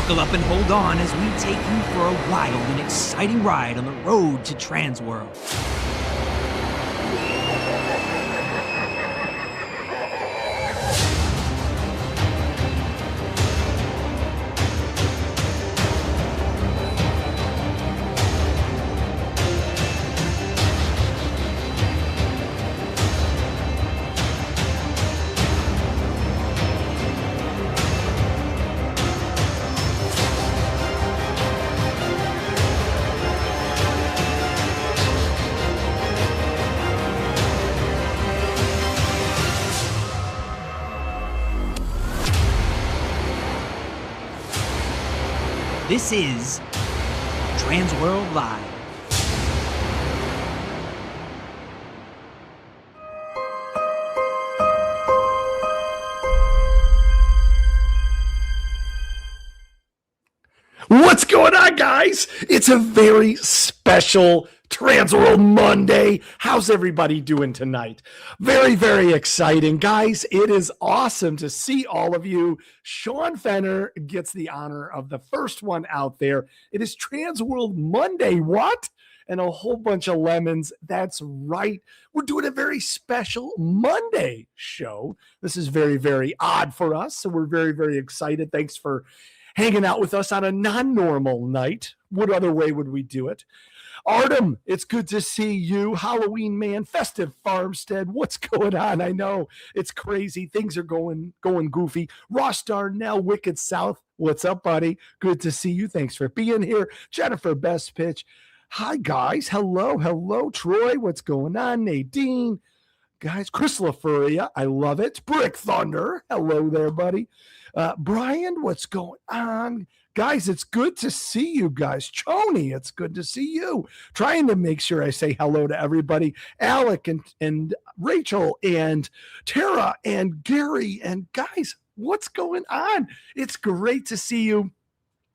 Buckle up and hold on as we take you for a wild and exciting ride on the road to TransWorld. This is TransWorld Live. What's going on, guys? It's a very special TransWorld Monday. How's everybody doing tonight? Very, very exciting. Guys, it is awesome to see all of you. Sean Fenner gets the honor of the first one out there. It is TransWorld Monday. What? And a whole bunch of lemons. That's right. We're doing a very special Monday show. This is very, very odd for us. So we're very, very excited. Thanks for hanging out with us on a non-normal night. What other way would we do it? Artem, it's good to see you. Halloween man, festive farmstead. What's going on? I know it's crazy. Things are going goofy. Ross Darnell, Wicked South. What's up, buddy? Good to see you. Thanks for being here. Jennifer Best Pitch. Hi, guys. Hello, Troy. What's going on? Nadine. Guys, Chris LaFuria. I love it. Brick Thunder. Hello there, buddy. Brian, what's going on? Guys, it's good to see you guys. Choni, it's good to see you. Trying to make sure I say hello to everybody. Alec and Rachel and Tara and Gary. And guys, what's going on? It's great to see you.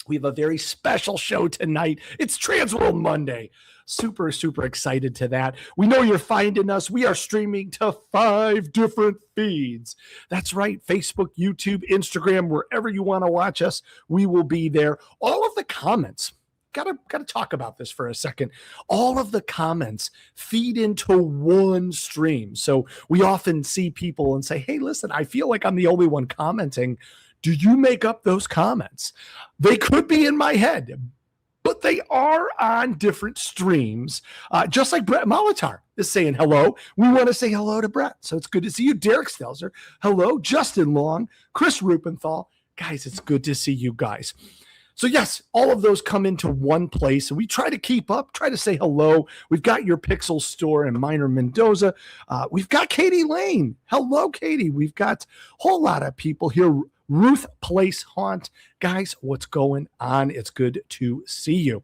We have a very special show tonight. It's TransWorld Monday. Super, super excited to that. We know you're finding us. We are streaming to 5 different feeds. That's right. Facebook, YouTube, Instagram, wherever you want to watch us, we will be there. All of the comments, gotta talk about this for a second. All of the comments feed into one stream. So we often see people and say, hey, listen, I feel like I'm the only one commenting. Do you make up those comments? They could be in my head, but they are on different streams. Just like Brett Molitar is saying hello. We want to say hello to Brett. So it's good to see you. Derek Stelzer. Hello. Justin Long. Chris Rupenthal. Guys, it's good to see you guys. So yes, all of those come into one place. And we try to keep up, try to say hello. We've got your Pixel store in Minor Mendoza. We've got Katie Lane. Hello, Katie. We've got a whole lot of people here. Ruth Place Haunt. Guys, what's going on? It's good to see you.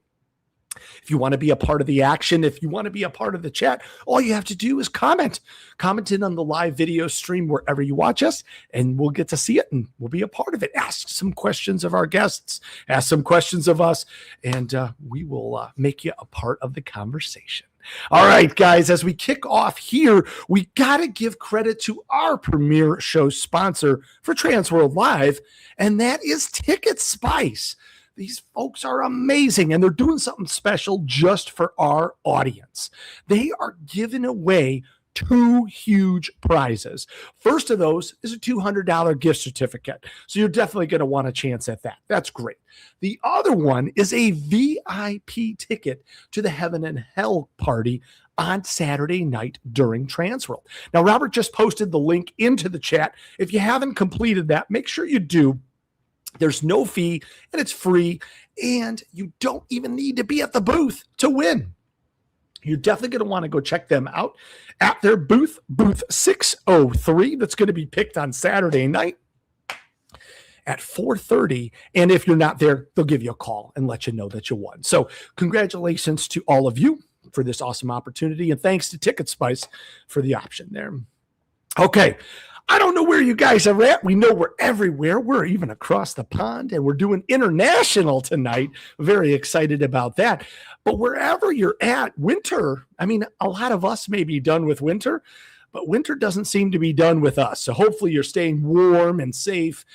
If you want to be a part of the action, if you want to be a part of the chat, all you have to do is comment. Comment in on the live video stream wherever you watch us, and we'll get to see it, and we'll be a part of it. Ask some questions of our guests. Ask some questions of us, and we will make you a part of the conversation. All right, guys, as we kick off here, we got to give credit to our premier show sponsor for TransWorld Live, and that is Ticket Spice. These folks are amazing, and they're doing something special just for our audience. They are giving away 2 huge prizes. First of those is a $200 gift certificate. So you're definitely going to want a chance at that. That's great. The other one is a VIP ticket to the Heaven and Hell party on Saturday night during TransWorld. Now, Robert just posted the link into the chat. If you haven't completed that, make sure you do. There's no fee, and it's free, and you don't even need to be at the booth to win. You're definitely going to want to go check them out at their booth 603. That's going to be picked on Saturday night at 4:30. And if you're not there, they'll give you a call and let you know that you won. So congratulations to all of you for this awesome opportunity. And thanks to Ticket Spice for the option there. Okay. I don't know where you guys are at. We know we're everywhere. We're even across the pond, and we're doing international tonight. Very excited about that. But wherever you're at, winter, I mean, a lot of us may be done with winter. but winter doesn't seem to be done with us. So hopefully you're staying warm and safe.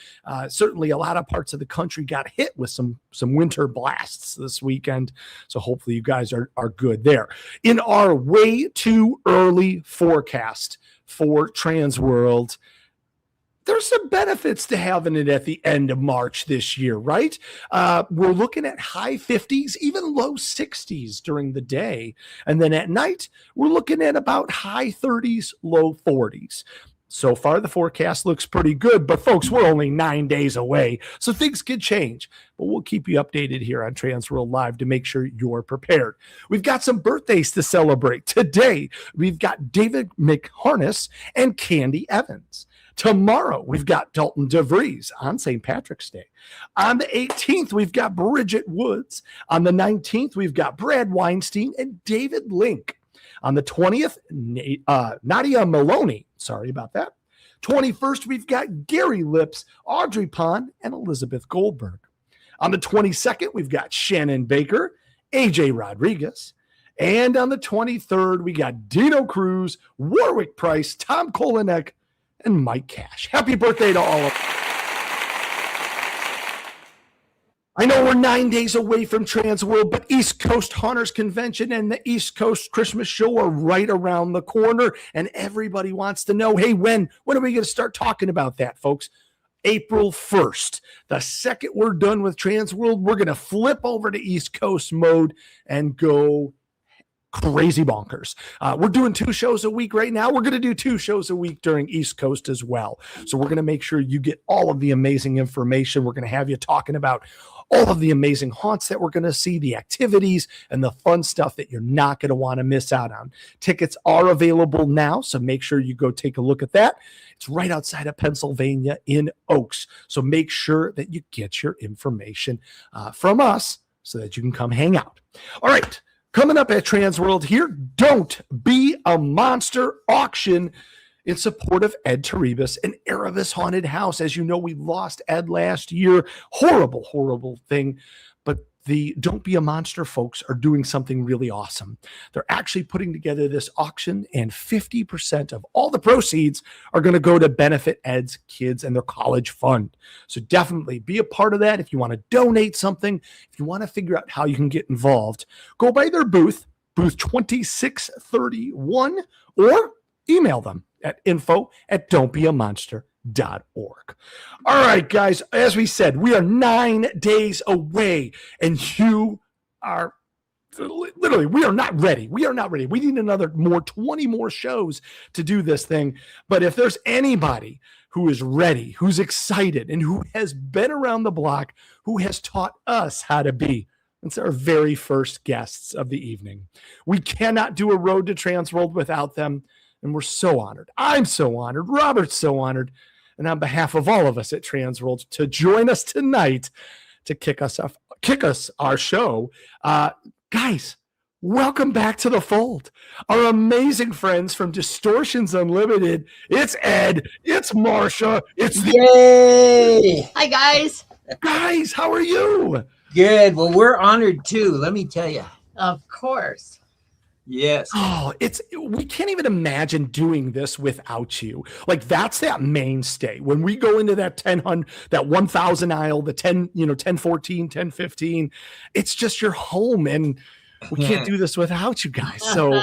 Certainly a lot of parts of the country got hit with some winter blasts this weekend. So hopefully you guys are good there. In our way too early forecast for TransWorld, there's some benefits to having it at the end of March this year, right? We're looking at high 50s, even low 60s during the day. And then at night, we're looking at about high 30s, low 40s. So far, the forecast looks pretty good, but folks, we're only 9 days away, so things could change. But we'll keep you updated here on TransWorld Live to make sure you're prepared. We've got some birthdays to celebrate. Today, we've got David McHarness and Candy Evans. Tomorrow, we've got Dalton DeVries on St. Patrick's Day. On the 18th, we've got Bridget Woods. On the 19th, we've got Brad Weinstein and David Link. On the 20th, Nadia Maloney. Sorry about that. 21st, we've got Gary Lips, Audrey Pond, and Elizabeth Goldberg. On the 22nd, we've got Shannon Baker, AJ Rodriguez. And on the 23rd, we got Dino Cruz, Warwick Price, Tom Kolinek, and Mike Cash. Happy birthday to all of you. I know we're 9 days away from TransWorld, but East Coast Hunters Convention and the East Coast Christmas Show are right around the corner, and everybody wants to know, hey, when are we going to start talking about that, folks? April 1st. The second we're done with TransWorld, we're going to flip over to East Coast mode and go crazy bonkers. We're doing 2 shows a week right now. We're going to do 2 shows a week during East Coast as well. So we're going to make sure you get all of the amazing information. We're going to have you talking about all of the amazing haunts that we're going to see, the activities, and the fun stuff that you're not going to want to miss out on. Tickets are available now, so make sure you go take a look at that. It's right outside of Pennsylvania in Oaks. So make sure that you get your information from us so that you can come hang out. All right. Coming up at TransWorld here, Don't Be a Monster auction in support of Ed Terebus and Erebus Haunted House. As you know, we lost Ed last year. Horrible, horrible thing. But the Don't Be a Monster folks are doing something really awesome. They're actually putting together this auction, and 50% of all the proceeds are going to go to benefit Ed's kids and their college fund. So definitely be a part of that. If you want to donate something, if you want to figure out how you can get involved, go by their booth 2631, or email them at info@don'tbeamonster.org. All right, guys, as we said, we are 9 days away, and you are literally, we are not ready. We are not ready. We need 20 more shows to do this thing. But if there's anybody who is ready, who's excited, and who has been around the block, who has taught us how to be, it's our very first guests of the evening. We cannot do a Road to TransWorld without them. And we're so honored. I'm so honored. Robert's so honored. And on behalf of all of us at TransWorld, to join us tonight to kick us our show. Guys, welcome back to the fold. Our amazing friends from Distortions Unlimited. It's Ed. It's Marsha. It's Yay! Hi, guys. Guys, how are you? Good. Well, we're honored too. Let me tell you. Of course. Yes. Oh, we can't even imagine doing this without you. Like, that's that mainstay. When we go into that 1,000 aisle, the 1014, 1015, it's just your home, and we can't do this without you guys. So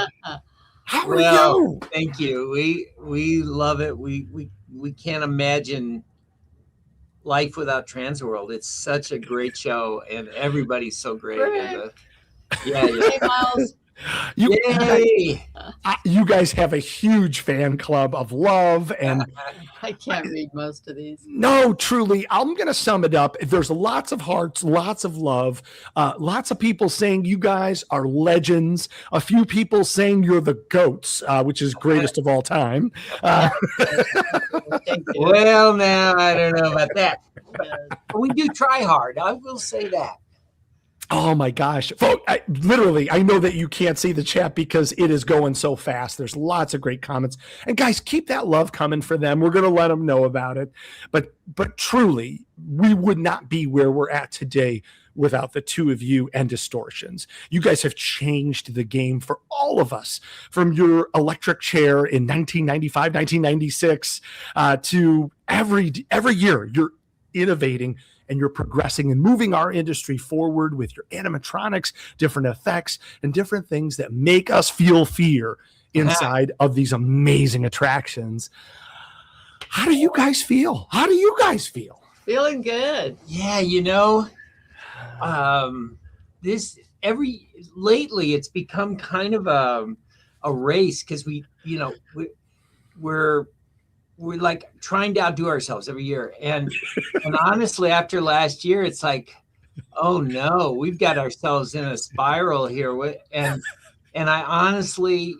how are you? Thank you. We love it. We can't imagine life without TransWorld. It's such a great show, and everybody's so great. Hey, Miles. You guys have a huge fan club of love, and I can't read most of these. No, truly, I'm going to sum it up. There's lots of hearts, lots of love, lots of people saying you guys are legends. A few people saying you're the GOATs, which is greatest of all time. Well, now I don't know about that. But we do try hard. I will say that. Oh my gosh. Folks, literally, I know that you can't see the chat because it is going so fast. There's lots of great comments. And guys, keep that love coming for them. We're going to let them know about it. But truly, we would not be where we're at today without the two of you and Distortions. You guys have changed the game for all of us, from your electric chair in 1995, 1996, to every year you're innovating and you're progressing and moving our industry forward with your animatronics, different effects, and different things that make us feel fear inside of these amazing attractions. How do you guys feel? How do you guys feel? Feeling good. Yeah, lately it's become kind of a race, because we're like trying to outdo ourselves every year. And honestly, after last year, it's like, oh no, we've got ourselves in a spiral here. And I honestly,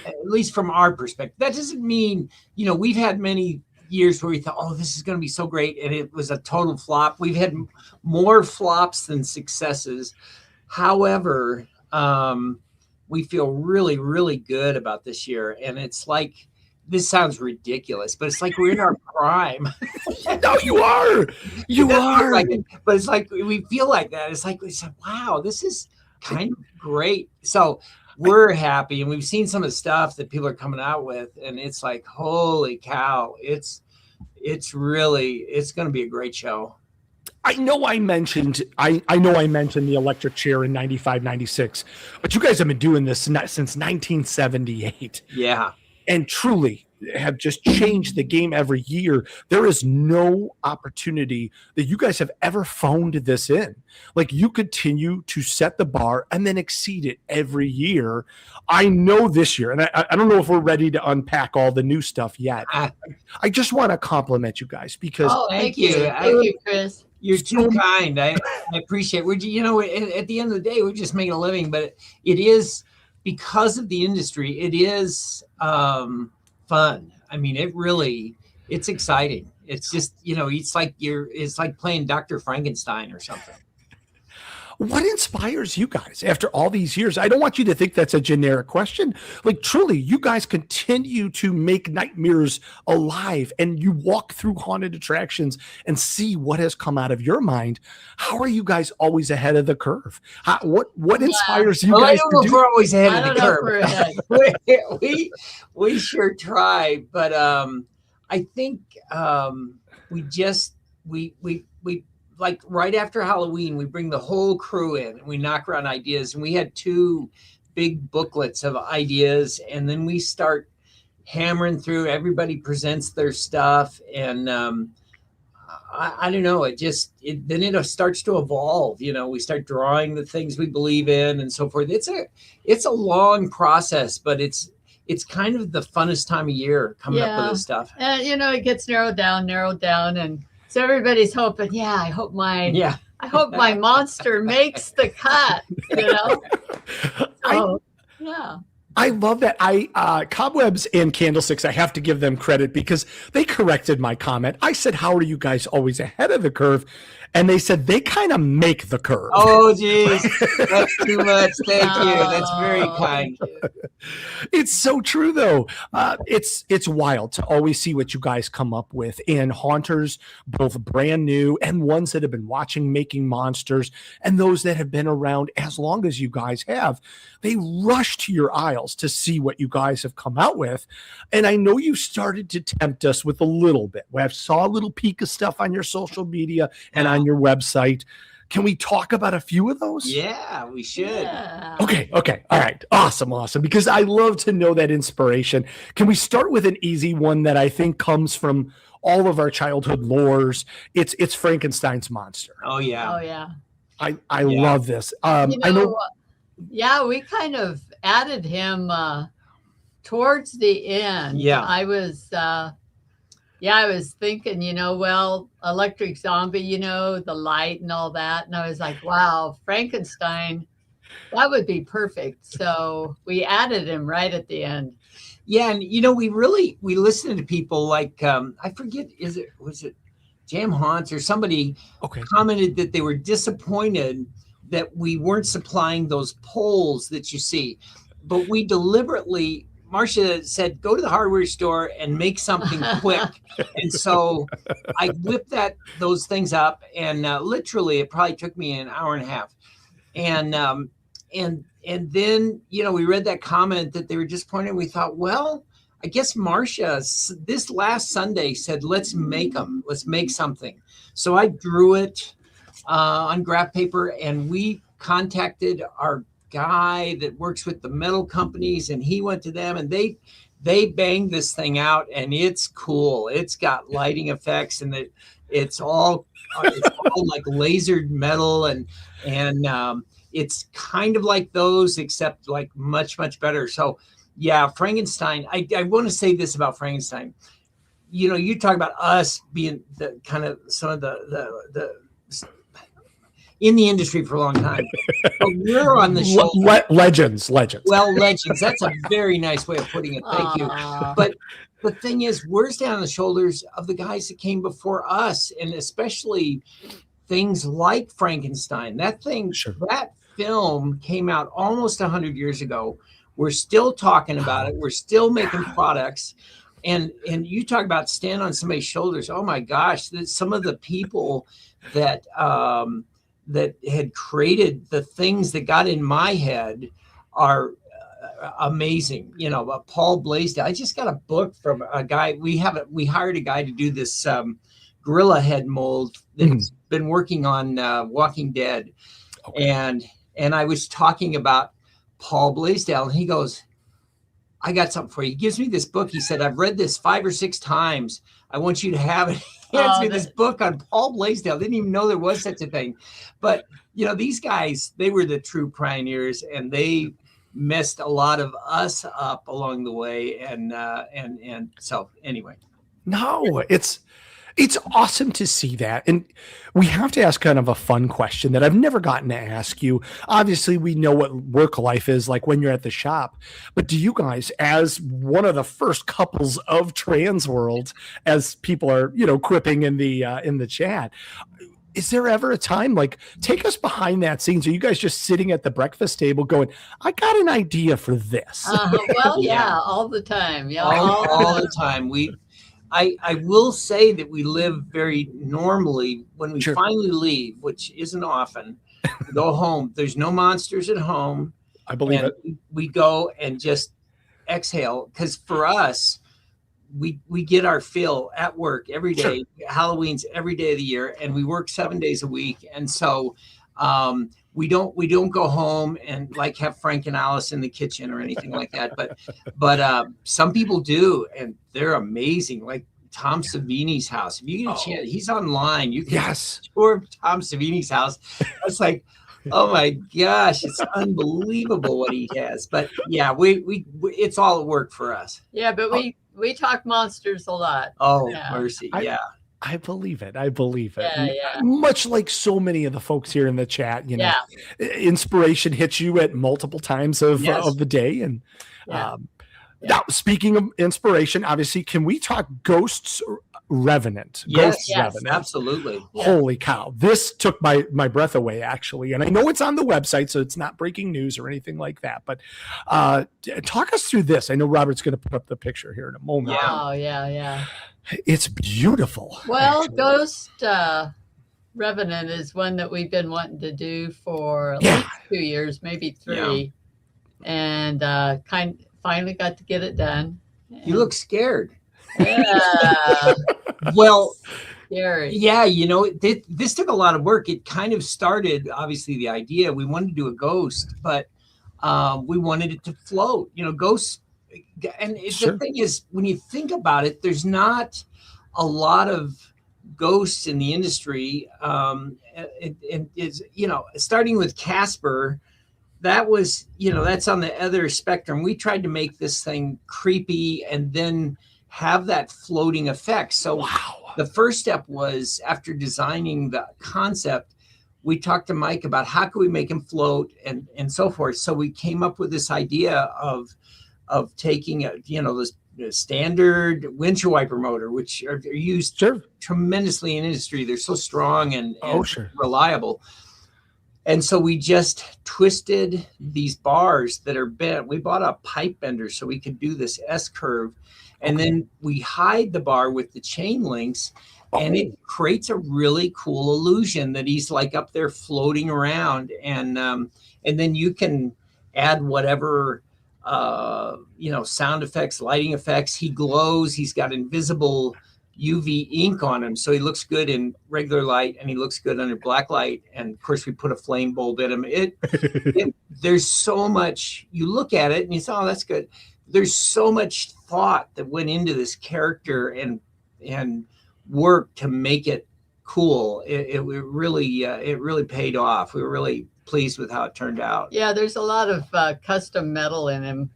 at least from our perspective, that doesn't mean, we've had many years where we thought, oh, this is going to be so great, and it was a total flop. We've had more flops than successes. However, we feel really, really good about this year. And it's like, this sounds ridiculous, but it's like we're in our prime. No, you are. You are. But it's like we feel like that. It's like we said, wow, this is kind of great. So we're happy, and we've seen some of the stuff that people are coming out with, and it's like, holy cow, it's going to be a great show. I know I mentioned the electric chair in 95, 96, but you guys have been doing this since 1978. Yeah. And truly have just changed the game every year. There is no opportunity that you guys have ever phoned this in. Like, you continue to set the bar and then exceed it every year. I know this year, and I don't know if we're ready to unpack all the new stuff yet. I just want to compliment you guys because thank you. Thank you, Chris. You're too kind. I appreciate it. At the end of the day, we're just making a living, but it is, because of the industry, it is fun. I mean, it's exciting. It's just, it's like playing Dr. Frankenstein or something. What inspires you guys after all these years? I don't want you to think that's a generic question. Like, truly, you guys continue to make nightmares alive, and you walk through haunted attractions and see what has come out of your mind. How are you guys always ahead of the curve? What inspires you guys? I don't know if we're always ahead of the curve. We sure try, but I think we like right after Halloween, we bring the whole crew in and we knock around ideas. And we had 2 big booklets of ideas. And then we start hammering through. Everybody presents their stuff. And I don't know. Then it starts to evolve. We start drawing the things we believe in and so forth. It's a long process, but it's kind of the funnest time of year coming up with this stuff. And, it gets narrowed down. And so everybody's hoping, I hope my monster makes the cut, I love that. Cobwebs and Candlesticks, I have to give them credit because they corrected my comment. I said, how are you guys always ahead of the curve? And they said they kind of make the curve. Oh, geez. That's too much. Thank you. That's very kind. It's so true, though. It's wild to always see what you guys come up with. And haunters, both brand new and ones that have been watching Making Monsters, and those that have been around as long as you guys have, they rush to your aisles to see what you guys have come out with. And I know you started to tempt us with a little bit. I saw a little peek of stuff on your social media and on your website. Can we talk about a few of those? Yeah, we should. Yeah. Okay. All right. Awesome. Because I love to know that inspiration. Can we start with an easy one that I think comes from all of our childhood lores? It's Frankenstein's monster. Oh, yeah. Oh, yeah. I love this. I know. Yeah, we kind of added him towards the end. Yeah. I was thinking, electric zombie, the light and all that. And I was like, wow, Frankenstein, that would be perfect. So we added him right at the end. Yeah. And, we listened to people like, I forget, was it Jam Haunts or somebody commented that they were disappointed that we weren't supplying those poles that you see, but we deliberately, Marsha said, go to the hardware store and make something quick. And so I whipped those things up, and literally it probably took me an hour and a half. And then, we read that comment that they were disappointed. We thought, well, I guess Marsha this last Sunday said, let's make them. Let's make something. So I drew it on graph paper, and we contacted our guy that works with the metal companies, and he went to them, and they banged this thing out, and it's cool. It's got lighting effects, and it's all like lasered metal, and it's kind of like those, except like much, much better. So yeah, Frankenstein. I want to say this about Frankenstein. You talk about us being the kind of some of the in the industry for a long time, but we're on the show. Legends. Well, legends. That's a very nice way of putting it. Thank you. But the thing is, we're standing on the shoulders of the guys that came before us, and especially things like Frankenstein. That film came out almost 100 years ago. We're still talking about it. We're still making products. And you talk about stand on somebody's shoulders. Oh my gosh, some of the people that that had created the things that got in my head are amazing. Paul Blaisdell. I just got a book from a guy. We hired a guy to do this gorilla head mold that's been working on Walking Dead. Okay. And I was talking about Paul Blaisdell, and he goes, I got something for you. He gives me this book. He said, I've read this 5 or 6 times. I want you to have it. He hands me this book on Paul Blaisdell. Didn't even know there was such a thing. But, these guys, they were the true pioneers, and they messed a lot of us up along the way. And so anyway. No, it's awesome to see that. And we have to ask kind of a fun question that I've never gotten to ask you. Obviously, we know what work life is like when you're at the shop, but do you guys, as one of the first couples of TransWorld, as people are, quipping in the chat, is there ever a time, like, take us behind that scene? So you guys just sitting at the breakfast table going, I got an idea for this. Well, yeah, all the time. Yeah, all the time. I will say that we live very normally when we finally leave, which isn't often. We go home. There's no monsters at home. I believe it. We go and just exhale, because for us, we get our fill at work every day. Sure. Halloween's every day of the year, and we work 7 days a week, and so we don't go home and like have Frank and Alice in the kitchen or anything like that. But some people do, and they're amazing. Like Tom Savini's house. If you get a chance, he's online. You can tour Tom Savini's house. It's like, oh my gosh, it's unbelievable what he has. But yeah, we it's all at work for us. Yeah, but we talk monsters a lot. Oh, yeah. Mercy. Yeah. I believe it. Yeah. Much like so many of the folks here in the chat, inspiration hits you at multiple times of the day. And now, speaking of inspiration, obviously, can we talk Ghosts Revenant? Yes, Revenant. Absolutely. Holy cow. This took my breath away, actually. And I know it's on the website, so it's not breaking news or anything like that. But talk us through this. I know Robert's going to put up the picture here in a moment. Yeah. Oh, yeah. It's beautiful. Well, actually. Ghost Revenant is one that we've been wanting to do for at least 2 years, maybe 3. Yeah. And finally got to get it done. You look scared. Yeah. Well, scary. Yeah, this took a lot of work. It kind of started, obviously, the idea. We wanted to do a ghost, but we wanted it to float. Ghosts. And the thing is, when you think about it, there's not a lot of ghosts in the industry. Starting with Casper, that was, that's on the other spectrum. We tried to make this thing creepy and then have that floating effect. So the first step was, after designing the concept, we talked to Mike about how could we make him float and so forth. So we came up with this idea of taking this standard windshield wiper motor, which are used tremendously in industry. They're so strong and reliable. And so we just twisted these bars that are bent. We bought a pipe bender so we could do this S curve. And then we hide the bar with the chain links, and it creates a really cool illusion that he's like up there floating around. And then you can add whatever, sound effects, lighting effects. He glows. He's got invisible UV ink on him, so he looks good in regular light and he looks good under black light. And of course we put a flame bulb in him. There's so much, you look at it and you say, oh, that's good. There's so much thought that went into this character and work to make it cool. It really paid off. We were really pleased with how it turned out. Yeah, there's a lot of custom metal in him.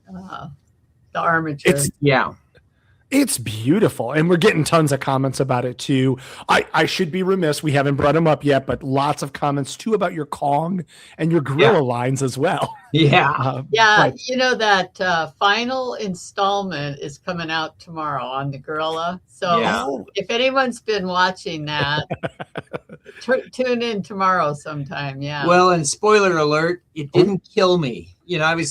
The armature. It's beautiful. And we're getting tons of comments about it too. I should be remiss. We haven't brought them up yet, but lots of comments too about your Kong and your gorilla lines as well. Yeah. That final installment is coming out tomorrow on the gorilla. So if anyone's been watching that, tune in tomorrow sometime. Yeah. Well, and spoiler alert, it didn't kill me. I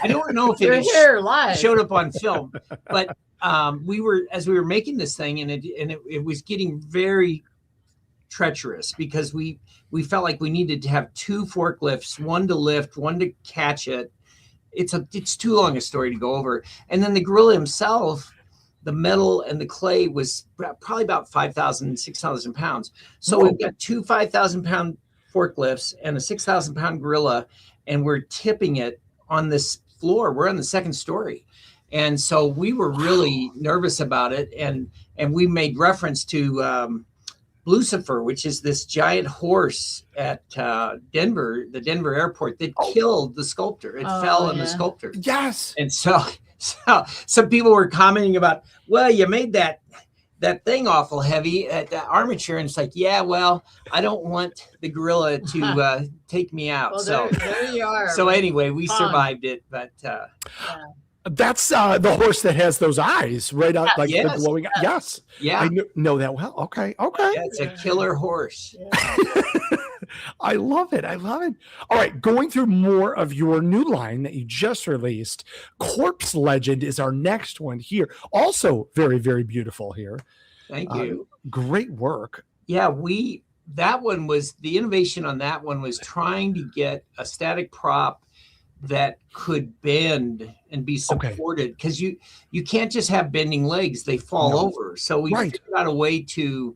don't know if it showed up on film, but we were making this thing, and it was getting very treacherous because we felt like we needed to have 2 forklifts, one to lift, one to catch it. It's too long a story to go over. And then the gorilla himself, the metal and the clay was probably about 5,000, 6,000 pounds. So we've got 2 5,000-pound forklifts and a 6,000-pound gorilla, and we're tipping it on this floor. We're on the 2nd story. And so we were really nervous about it. And we made reference to Lucifer, which is this giant horse at Denver, the Denver airport that killed the sculptor. It fell on the sculptor. Yes. And so some people were commenting about, well, you made that thing awful heavy at the armature. And it's like, yeah, well, I don't want the gorilla to take me out. Well, there you are. So anyway, we survived it. But that's the horse that has those eyes right out, like the glowing. Yes. Yeah. I know that well. Okay. Yeah, it's a killer horse. Yeah. I love it. All right. Going through more of your new line that you just released. Corpse Legend is our next one here. Also very, very beautiful here. Thank you. Great work. Yeah, that one was, the innovation on that one was trying to get a static prop that could bend and be supported, because you can't just have bending legs, they fall over. So we figured out a way to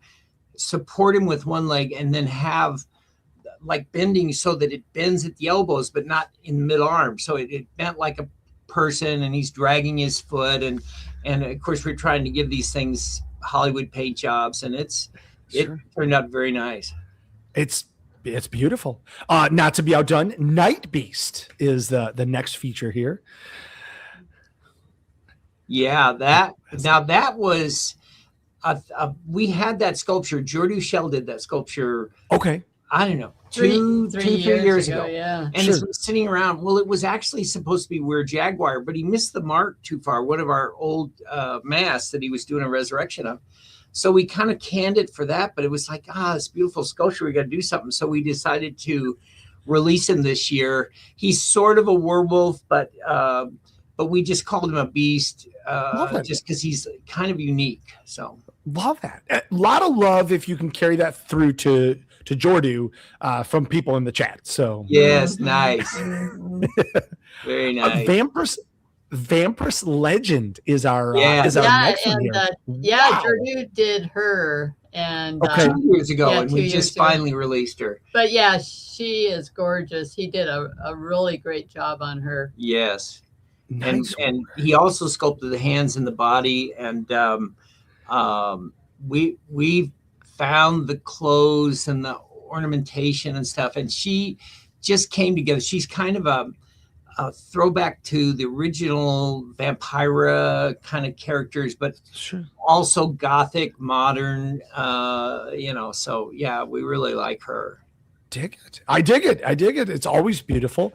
support him with one leg and then have like bending so that it bends at the elbows but not in mid arm, so it bent like a person, and he's dragging his foot, and of course we're trying to give these things Hollywood paint jobs, and it turned out very nice. It's beautiful. Not to be outdone, Night Beast is the next feature here. Yeah, that was we had that sculpture. Jordu Shell did that sculpture. Okay. I don't know, two, 3 years ago. Yeah. And it's been sitting around. Well, it was actually supposed to be Weird Jaguar, but he missed the mark too far. One of our old masks that he was doing a resurrection of. So we kind of canned it for that, but it was like, this beautiful sculpture, we got to do something. So we decided to release him this year. He's sort of a werewolf, but we just called him a beast just because he's kind of unique. So love that. A lot of love if you can carry that through to Jordu from people in the chat. So yes, nice. Very nice. Vampirus Legend is our next one here. Jordu did her and 2 years ago, and we just finally released her. But yeah, she is gorgeous. He did a really great job on her. Yes. Nice. And he also sculpted the hands and the body, and we found the clothes and the ornamentation and stuff, and she just came together. She's kind of a throwback to the original Vampira kind of characters, but also gothic, modern, so yeah, we really like her. I dig it. It's always beautiful.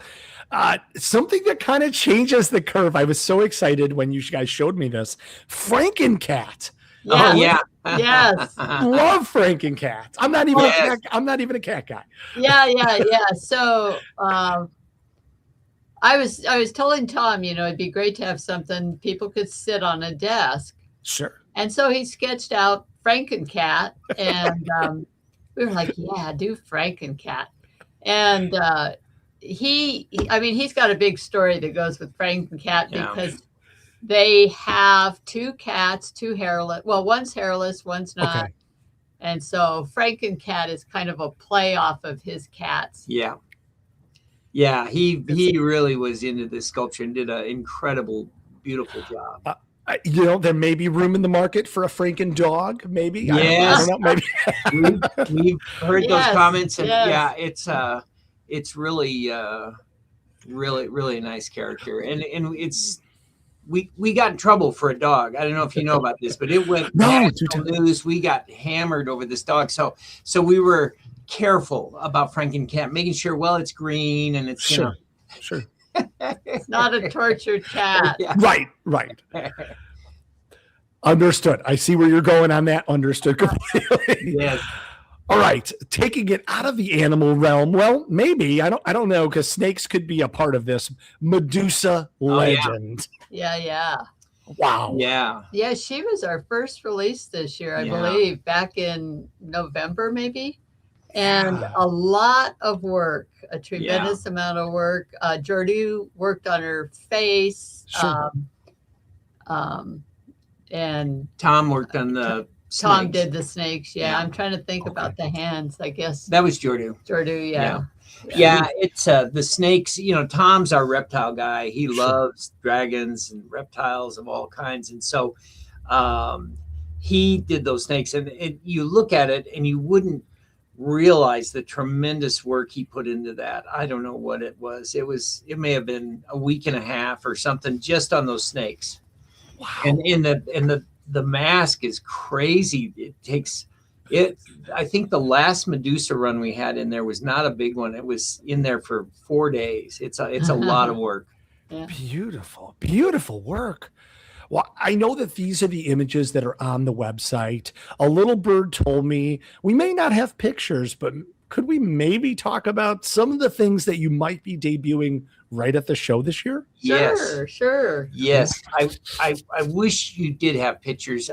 Something that kind of changes the curve. I was so excited when you guys showed me this. Frankencat Oh Yes. yeah. Yes. Love Franken cats. I'm not even Yes. a cat. I'm not even a cat guy. Yeah. So I was telling Tom, it'd be great to have something people could sit on a desk. Sure. And so he sketched out Frankencat, and we were like, yeah, do Frankencat. And I mean, he's got a big story that goes with Frankencat Yeah. because they have two cats, two hairless. Well, one's hairless, one's not. Okay. And so Frankencat is kind of a play off of his cats. Yeah. Yeah, he really was into this sculpture and did an incredible, beautiful job. There may be room in the market for a Franken dog. Maybe. Yes. I don't know. Maybe. We've heard those Yes, comments, and yes. yeah, it's really, really a nice character, and it's we got in trouble for a dog. I don't know if you know about this, but it went national news. We got hammered over this dog, so we were careful about Frankencat, making sure, well, it's green and it's Sure. It's not a tortured cat. Yeah. Right. Understood. I see where you're going on that. Understood completely. Yes. All right. Taking it out of the animal realm. Well, maybe. I don't know, because snakes could be a part of this Medusa legend. Yeah. Wow. Yeah. Yeah, she was our first release this year, I believe, back in November, maybe. And a lot of work, a tremendous amount of work. Jordu worked on her face. Sure. And Tom worked on the Tom snakes. did the snakes. Yeah. I'm trying to think about the hands, I guess. That was Jordu. Jordu, yeah. Yeah, it's the snakes. Tom's our reptile guy. He loves dragons and reptiles of all kinds, and so he did those snakes. And you look at it, and you wouldn't realize the tremendous work he put into that. I don't know what it was. It may have been a week and a half or something just on those snakes. Wow. And the mask is crazy. It takes it. I think the last Medusa run we had in there was not a big one. It was in there for 4 days. It's a lot of work. Yeah. Beautiful work. Well, I know that these are the images that are on the website. A little bird told me we may not have pictures, but could we maybe talk about some of the things that you might be debuting right at the show this year? Sure. Yes. I wish you did have pictures.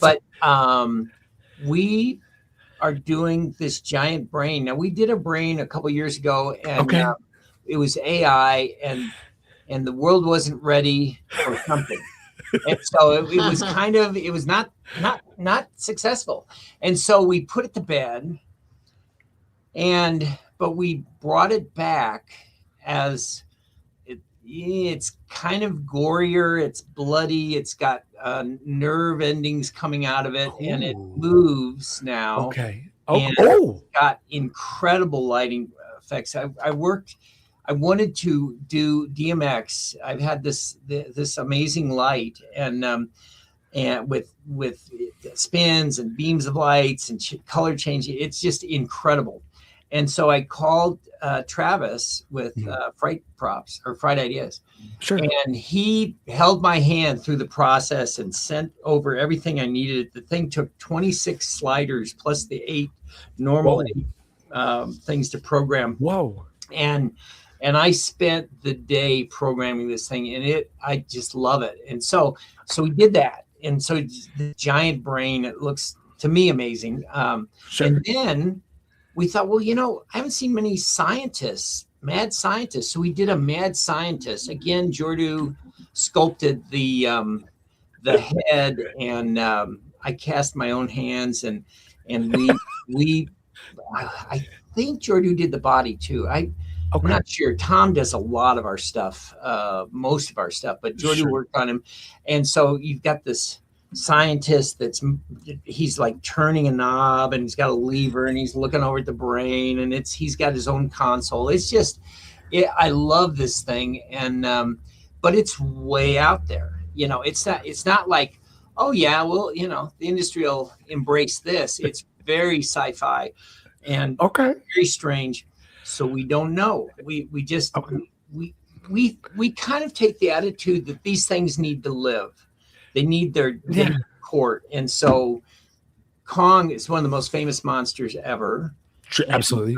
But we are doing this giant brain. Now, we did a brain a couple years ago, and it was AI, and the world wasn't ready for something. And so it was it was not successful. And so we put it to bed, but we brought it back as it's kind of gorier, it's bloody, it's got nerve endings coming out of it, and it moves now. Okay. It's got incredible lighting effects. I wanted to do DMX. I've had this amazing light, and with spins and beams of lights and color changing. It's just incredible. And so I called Travis with Fright Props or Fright Ideas. Sure. And he held my hand through the process and sent over everything I needed. The thing took 26 sliders plus the 8 normal things to program. Whoa. And I spent the day programming this thing, and I just love it. And so we did that. And so the giant brain, it looks to me amazing. Sure. And then we thought, well, I haven't seen many mad scientists. So we did a mad scientist. Again, Jordu sculpted the head, and I cast my own hands, and we I think Jordu did the body too. I'm not sure. Tom does a lot of our stuff, most of our stuff, but Jordu worked on him. And so you've got this scientist he's like turning a knob, and he's got a lever, and he's looking over at the brain, and he's got his own console. It's just, I love this thing. And, but it's way out there. It's not like, oh yeah, well, the industry will embrace this. It's very sci-fi and very strange. So we don't know. We just we kind of take the attitude that these things need to live. They need their court. And so Kong is one of the most famous monsters ever. Absolutely.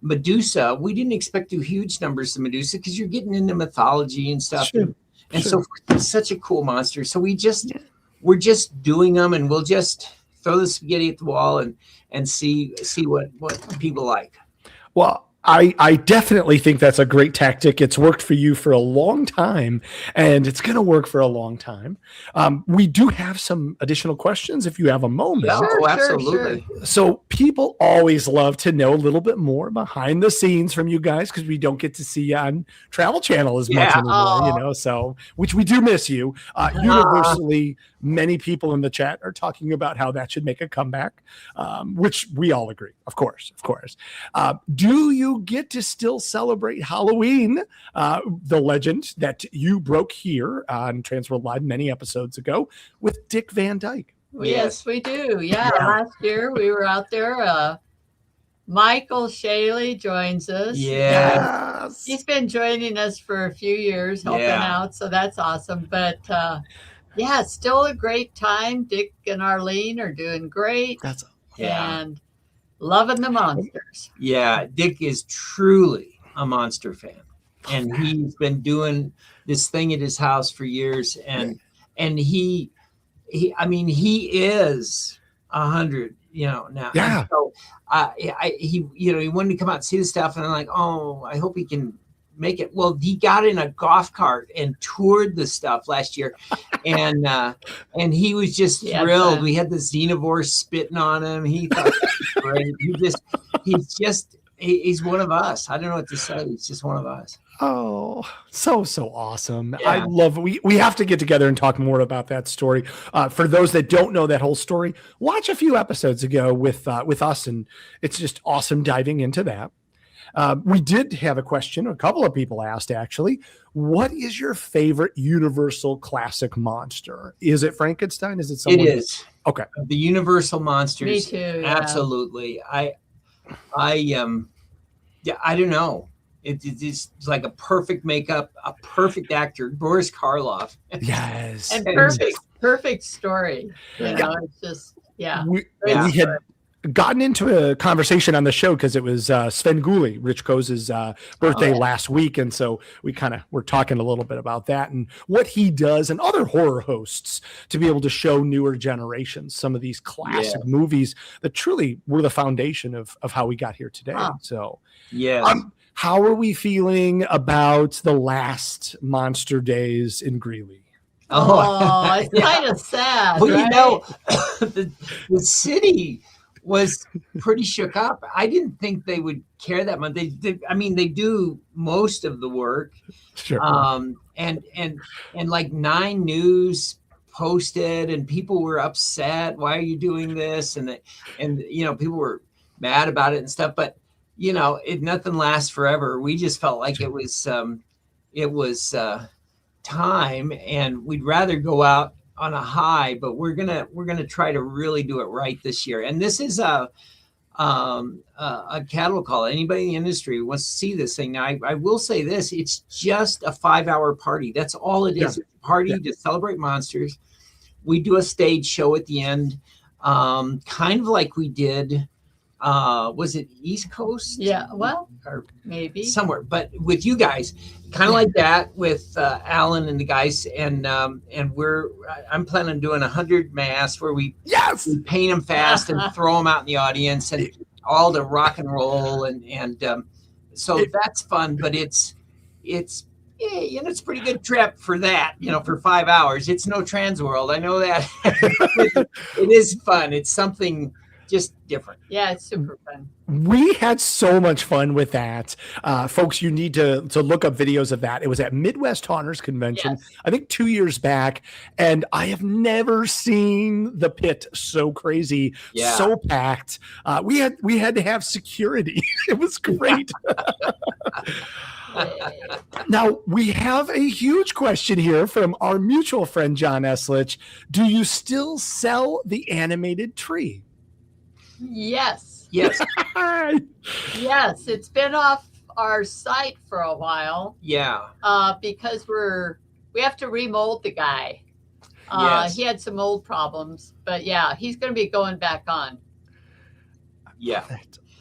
Medusa, we didn't expect to do huge numbers of Medusa because you're getting into mythology and stuff. Sure. And so it's such a cool monster. So we're just doing them, and we'll just throw the spaghetti at the wall and see what people like. Well, I definitely think that's a great tactic. It's worked for you for a long time, and it's going to work for a long time. We do have some additional questions if you have a moment. Yeah, Sure, absolutely. sure. So people always love to know a little bit more behind the scenes from you guys because we don't get to see you on Travel Channel as much anymore, so which we do miss you. Universally, many people in the chat are talking about how that should make a comeback, which we all agree, of course. Do you get to still celebrate Halloween, the legend that you broke here on TransWorld Live many episodes ago with Dick Van Dyke? Yes, we do. Yeah, last year we were out there. Michael Shaley joins us. Yes. He's been joining us for a few years, helping out, so that's awesome. But it's still a great time. Dick and Arlene are doing great. And loving the monsters. Yeah, Dick is truly a monster fan, and he's been doing this thing at his house for years. And he is 100, now. Yeah. And so he wanted to come out and see the stuff, and I'm like, oh, I hope he can make it. Well, he got in a golf cart and toured the stuff last year, and he was just thrilled. We had the xenovore spitting on him. He thought it was great. He's one of us. I don't know what to say. He's just one of us. Oh, so awesome. Yeah. I love it. We have to get together and talk more about that story. For those that don't know that whole story, watch a few episodes ago with us, and it's just awesome diving into that. We did have a question. A couple of people asked, actually. What is your favorite Universal classic monster? Is it Frankenstein? Is it someone? It is. Okay. The Universal monsters. Me too. Yeah. Absolutely. I don't know. It's like a perfect makeup, a perfect actor, Boris Karloff. Yes. And perfect story. It's just, We had gotten into a conversation on the show because it was Sven Gulli, Rich Koz's birthday last week. And so we were talking a little bit about that and what he does and other horror hosts to be able to show newer generations some of these classic movies that truly were the foundation of how we got here today. So, how are we feeling about the last Monster Days in Greeley? It's kind of sad. Well, the city was pretty shook up. I didn't think they would care that much. They do most of the work. Sure. And like 9 News posted, and people were upset. Why are you doing this? And people were mad about it and stuff. But nothing lasts forever. We just felt like it was time, and we'd rather go out on a high, but we're gonna try to really do it right this year. And this is a cattle call. Anybody in the industry wants to see this thing. Now, I will say this: it's just a 5-hour party. That's all it is. It's a party to celebrate monsters. We do a stage show at the end, kind of like we did. Was it East Coast? Yeah, well, or maybe somewhere, but with you guys, kind of like that with Alan and the guys, and I'm planning on doing 100 masks where we paint them fast and throw them out in the audience, and all the rock and roll, and so that's fun. But it's it's a pretty good trip for that. For 5 hours. It's no TransWorld. I know that. It is fun. It's something just different. Yeah, it's super fun. We had so much fun with that. Folks, you need to look up videos of that. It was at Midwest Haunters Convention, I think 2 years back. And I have never seen the pit so crazy, so packed. We had to have security. It was great. Now, we have a huge question here from our mutual friend, John Eslich. Do you still sell the animated tree? Yes. Yes. Yes, it's been off our site for a while. Yeah. Because we have to remold the guy. Yes. He had some old problems, but yeah, he's going to be going back on. Yeah.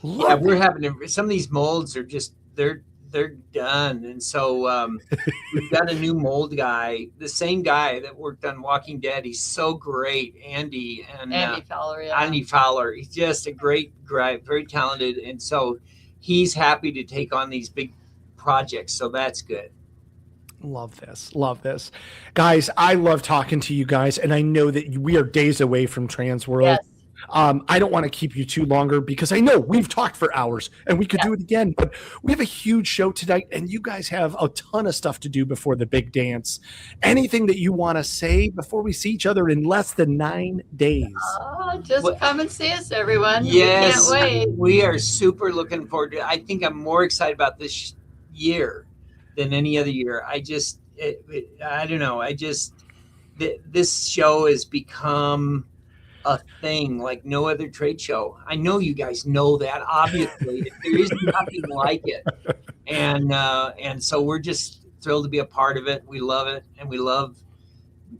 Love Yeah, it. we're having some of these molds are just they're done, and so we've got a new mold guy, the same guy that worked on Walking Dead. He's so great, Andy Fowler, yeah. Andy Fowler. He's just a great guy, very talented, and so he's happy to take on these big projects. So that's good. Love this. Love this. Guys, I love talking to you guys, and I know that we are days away from TransWorld. Yes. I don't want to keep you too longer because I know we've talked for hours and we could do it again, but we have a huge show tonight and you guys have a ton of stuff to do before the big dance. Anything that you want to say before we see each other in less than 9 days? Just come and see us, everyone. Yes, we can't wait. We are super looking forward to it. I think I'm more excited about this year than any other year. I don't know. This show has become a thing like no other trade show. I know you guys know that, obviously. There is nothing like it. And so we're just thrilled to be a part of it. We love it, and we love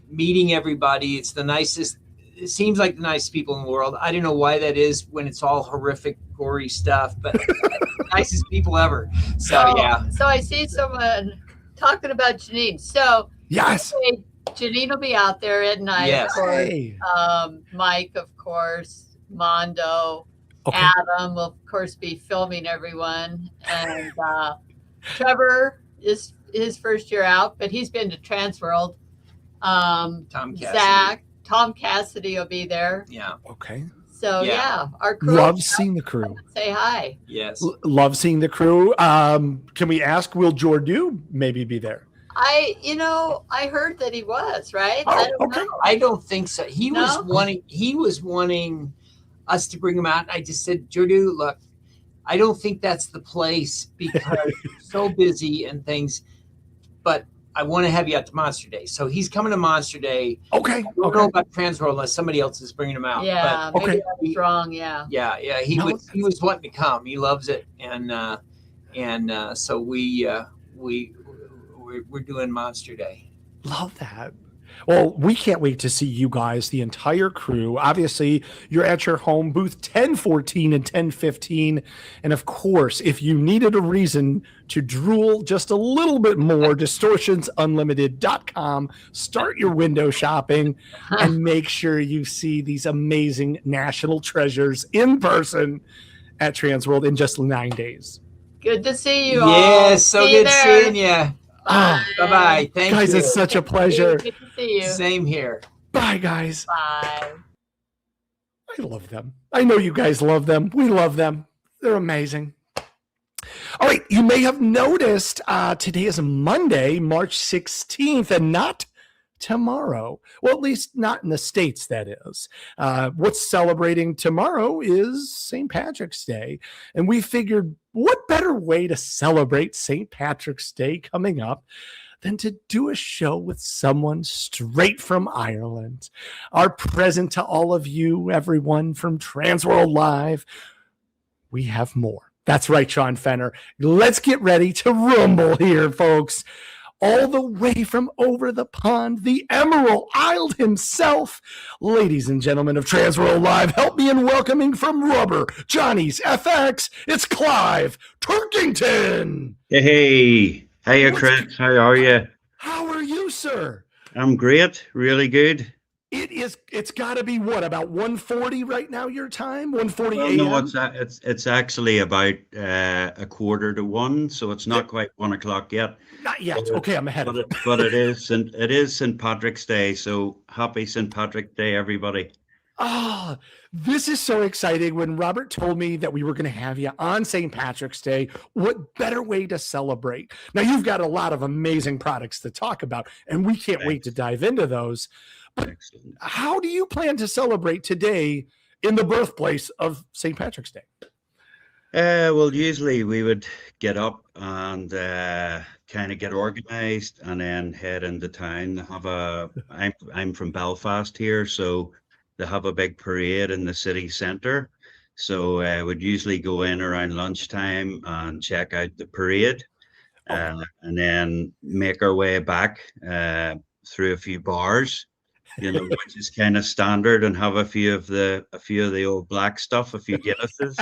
meeting everybody. It's the nicest, it seems like the nicest people in the world. I don't know why that is when it's all horrific, gory stuff, but the nicest people ever. So yeah. So I see someone talking about Janine. So Yes. okay, Janine will be out there at night. Yes. Of course. Hey. Mike, of course, Mondo, Okay. Adam will, of course, be filming everyone. And Trevor is his first year out, but he's been to TransWorld. Tom Cassidy. Zach, Tom Cassidy will be there. Yeah. Okay. So, Yeah. our crew. Love seeing the crew. Say hi. Yes. Love seeing the crew. Can we ask, will Jordu maybe be there? I heard that he was, right? Oh, I don't okay. know. I don't think so. He No? was wanting us to bring him out. I just said, Jordu, look, I don't think that's the place because you're so busy and things, but I want to have you out to Monster Day. So he's coming to Monster Day. Okay. I don't know about TransWorld unless somebody else is bringing him out. Yeah, But, maybe okay. that's wrong. Yeah. Yeah. He No, was wanting to come. He loves it. And so we're doing Monster Day. Love that. Well, we can't wait to see you guys, the entire crew. Obviously, you're at your home, booth 1014 and 1015. And of course, if you needed a reason to drool just a little bit more, distortionsunlimited.com. Start your window shopping and make sure you see these amazing national treasures in person at TransWorld in just 9 days. Good to see you all. Yes, so See you good there. seeing you. Oh, Bye-bye. Thank guys, you. it's such a pleasure. Good to see you. Same here. Bye, guys. Bye. I love them. I know you guys love them. We love them. They're amazing. All right, you may have noticed today is Monday, March 16th, and not tomorrow. Well, at least not in the States, that is. What's celebrating tomorrow is St. Patrick's Day. And we figured, what better way to celebrate St. Patrick's Day coming up than to do a show with someone straight from Ireland. Our present to all of you, everyone from TransWorld Live. We have more. That's right, Sean Fenner. Let's get ready to rumble here, folks. All the way from over the pond, the Emerald Isle himself. Ladies and gentlemen of TransWorld Live, help me in welcoming from Rubber Johnnies FX. It's Clive Turkington. Hey, hiya, Chris. How are you? How are you, sir? I'm great. Really good. It's got to be what, about 1:40 right now your time? 1:40 Well, a.m. no, it's actually about 1:45, so it's not quite 1 o'clock yet. Not yet. Okay, I'm ahead of it. But it is St. Patrick's Day, so happy St. Patrick's Day, everybody. Oh, this is so exciting. When Robert told me that we were going to have you on St. Patrick's Day, what better way to celebrate? Now, you've got a lot of amazing products to talk about, and we can't wait to dive into those. But Excellent. how do you plan to celebrate today in the birthplace of St. Patrick's Day? Well, usually we would get up and kind of get organized and then head into town. I'm from Belfast here, so they have a big parade in the city centre. So we'd usually go in around lunchtime and check out the parade, and then make our way back through a few bars which is kind of standard, and have a few of the old black stuff, a few Guinnesses.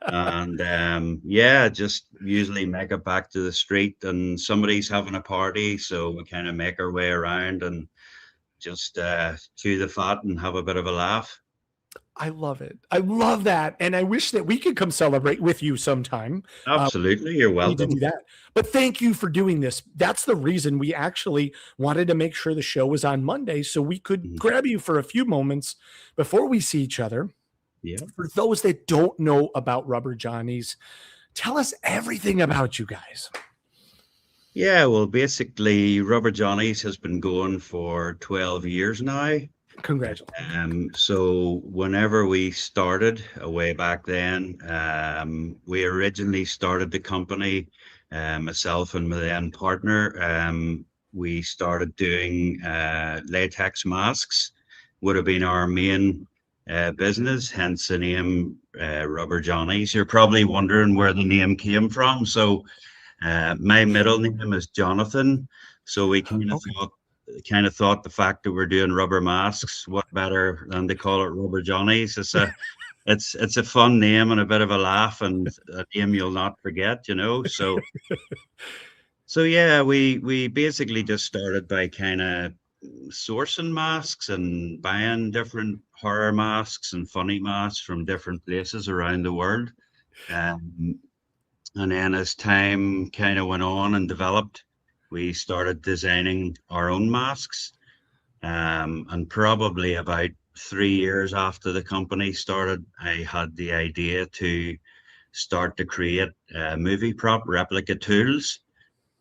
And yeah, just usually make it back to the street, and somebody's having a party, so we kind of make our way around and just chew the fat and have a bit of a laugh. I love it. I love that. And I wish that we could come celebrate with you sometime. Absolutely. You're We need to welcome. do that. But thank you for doing this. That's the reason we actually wanted to make sure the show was on Monday so we could grab you for a few moments before we see each other. Yeah. For those that don't know about Rubber Johnnies, tell us everything about you guys. Yeah, well, basically, Rubber Johnnies has been going for 12 years now. Congratulations. So whenever we started way back then, we originally started the company, myself and my then partner, we started doing latex masks, would have been our main business, hence the name Rubber Johnnies. You're probably wondering where the name came from. So my middle name is Jonathan. So we kind of thought the fact that we're doing rubber masks, what better than to call it Rubber Johnnies? It's a fun name and a bit of a laugh, and a name you'll not forget, So yeah, we basically just started by kind of sourcing masks and buying different horror masks and funny masks from different places around the world. And then as time kind of went on and developed, we started designing our own masks. And probably about 3 years after the company started, I had the idea to start to create movie prop replica tools,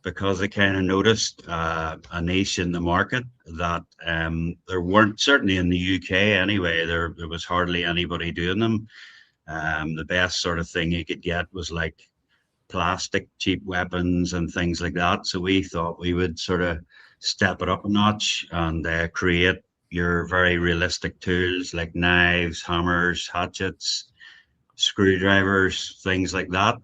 because I kind of noticed a niche in the market that there weren't, certainly in the UK anyway, there was hardly anybody doing them. The best sort of thing you could get was like plastic cheap weapons and things like that. So we thought we would sort of step it up a notch and create your very realistic tools like knives, hammers, hatchets, screwdrivers, things like that.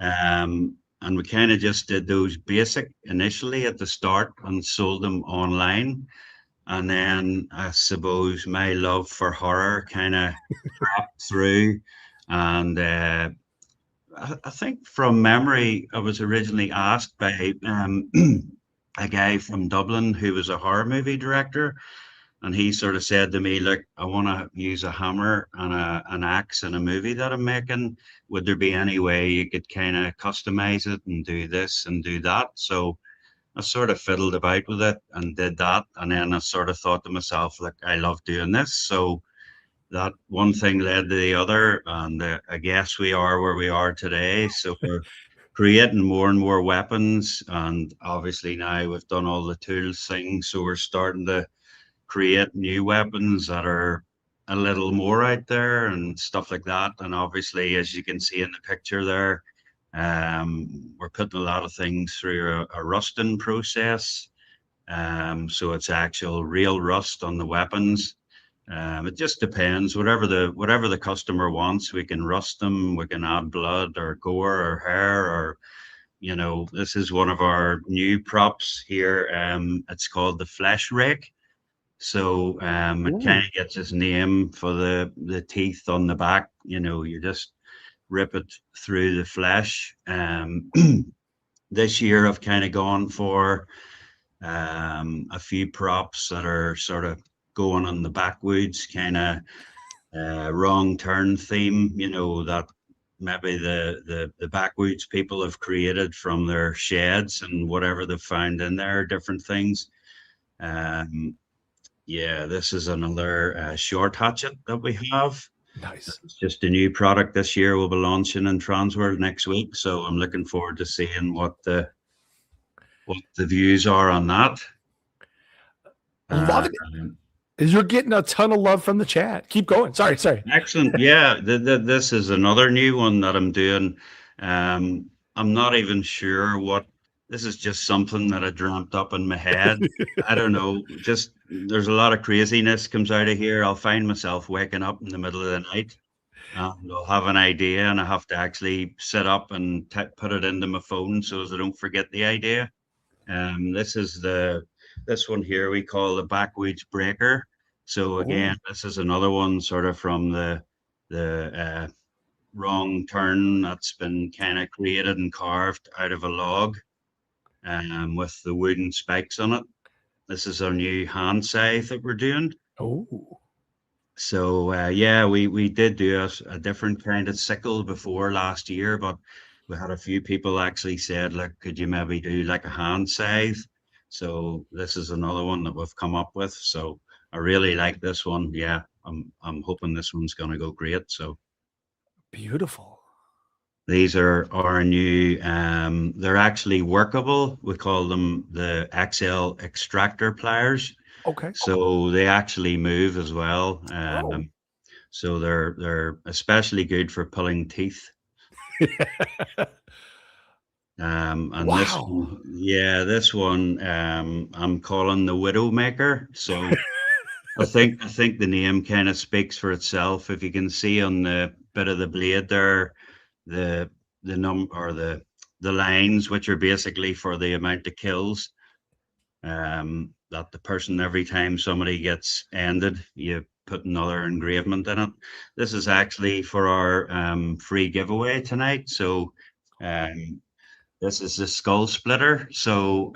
And we kind of just did those basic initially at the start and sold them online. And then I suppose my love for horror kind of crept through. And I think from memory, I was originally asked by a guy from Dublin who was a horror movie director. And he sort of said to me, look, I want to use a hammer and an axe in a movie that I'm making. Would there be any way you could kind of customize it and do this and do that? So I sort of fiddled about with it and did that. And then I sort of thought to myself, look, I love doing this. So that one thing led to the other. And I guess we are where we are today. So we're creating more and more weapons. And obviously now we've done all the tools things. So we're starting to create new weapons that are a little more out there and stuff like that. And obviously, as you can see in the picture there, we're putting a lot of things through a rusting process. So it's actual real rust on the weapons. It just depends. Whatever the customer wants, we can rust them. We can add blood or gore or hair, or this is one of our new props here. It's called the flesh rake. So it kind of gets its name for the teeth on the back. You just rip it through the flesh. This year I've kind of gone for a few props that are sort of going on the backwoods kind of wrong turn theme, that maybe the backwoods people have created from their sheds and whatever they've found in there, different things. Yeah, this is another short hatchet that we have. Nice. It's just a new product this year. We'll be launching in TransWorld next week, so I'm looking forward to seeing what the views are on that. Love it. You're getting a ton of love from the chat. Keep going. Sorry. Excellent. Yeah, this is another new one that I'm doing. I'm not even sure what. This is just something that I dreamt up in my head. I don't know. Just there's a lot of craziness comes out of here. I'll find myself waking up in the middle of the night. And I'll have an idea, and I have to actually sit up and put it into my phone so as I don't forget the idea. This is the this one here we call the backwoods breaker. So again, this is another one sort of from the wrong turn that's been kind of created and carved out of a log, with the wooden spikes on it. This is our new hand scythe that we're doing. Oh. So yeah, we did do a different kind of sickle before last year, but we had a few people actually said, look, could you maybe do like a hand scythe? So this is another one that we've come up with. So I really like this one. Yeah, I'm hoping this one's going to go great. So Beautiful. these are our new. They're actually workable. We call them the XL extractor pliers. Okay. So they actually move as well. Oh. So they're especially good for pulling teeth. And this Wow. one, yeah, this one I'm calling the Widowmaker. So I think the name kind of speaks for itself. If you can see on the bit of the blade there, the the lines, which are basically for the amount of kills. That the person, every time somebody gets ended, you put another engravement in it. This is actually for our free giveaway tonight. So this is the skull splitter. So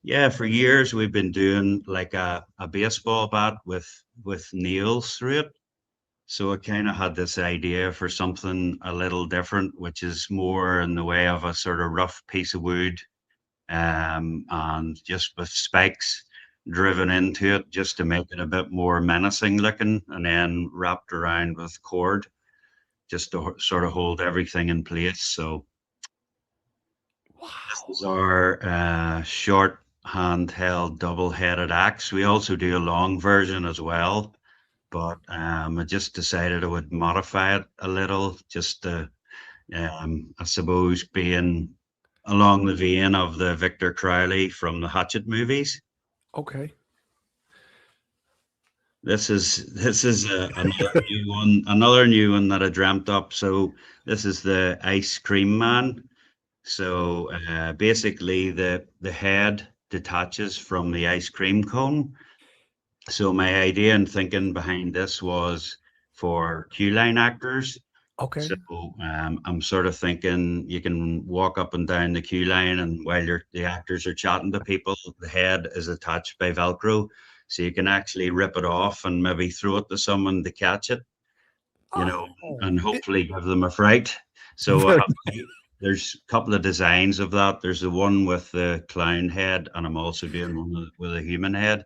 yeah, for years we've been doing like a baseball bat with nails through it. So I kind of had this idea for something a little different, which is more in the way of a sort of rough piece of wood, and just with spikes driven into it, just to make it a bit more menacing looking, and then wrapped around with cord, just to sort of hold everything in place. So this is our short handheld double-headed axe. We also do a long version as well, but I just decided I would modify it a little, just to, I suppose, being along the vein of the Victor Crowley from the Hatchet movies. Okay. This is another new one that I dreamt up. So this is the Ice Cream Man. So basically, the head detaches from the ice cream cone. So my idea and thinking behind this was for queue line actors. Okay. So I'm sort of thinking you can walk up and down the queue line, and while the actors are chatting to people, the head is attached by Velcro, so you can actually rip it off and maybe throw it to someone to catch it, and hopefully give them a fright. So there's a couple of designs of that. There's the one with the clown head, and I'm also doing one with a human head.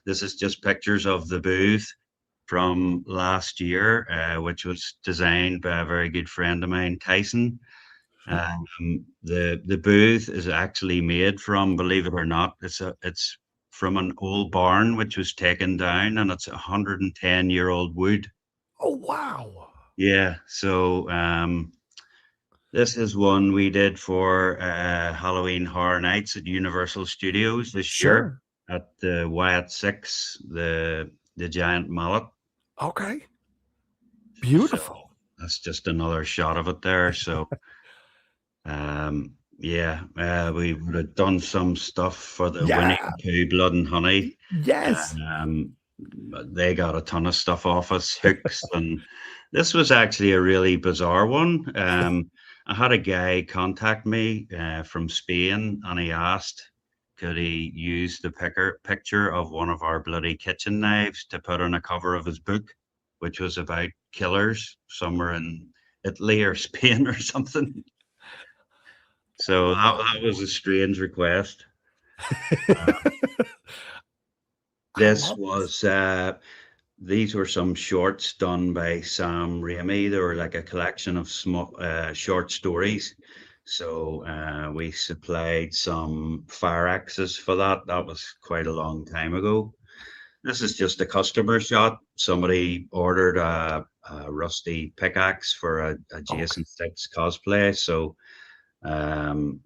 This is just pictures of the booth from last year, which was designed by a very good friend of mine, Tyson. The booth is actually made from, believe it or not, it's from an old barn which was taken down, and it's 110-year-old wood. Oh wow. Yeah, so this is one we did for Halloween Horror Nights at Universal Studios this year at the Wyatt 6, the giant mallet. Okay. Beautiful. So that's just another shot of it there. So yeah, we would have done some stuff for the Winnie the Pooh Blood and Honey. Yes. They got a ton of stuff off us, hooks, and this was actually a really bizarre one. I had a guy contact me from Spain, and he asked, could he use the picture of one of our bloody kitchen knives to put on a cover of his book, which was about killers somewhere in Italy or Spain or something. So that was a strange request. This was these were some shorts done by Sam Raimi. They were like a collection of small short stories. So we supplied some fire axes for that. That was quite a long time ago. This is just a customer shot. Somebody ordered a rusty pickaxe for a Jason Six cosplay. So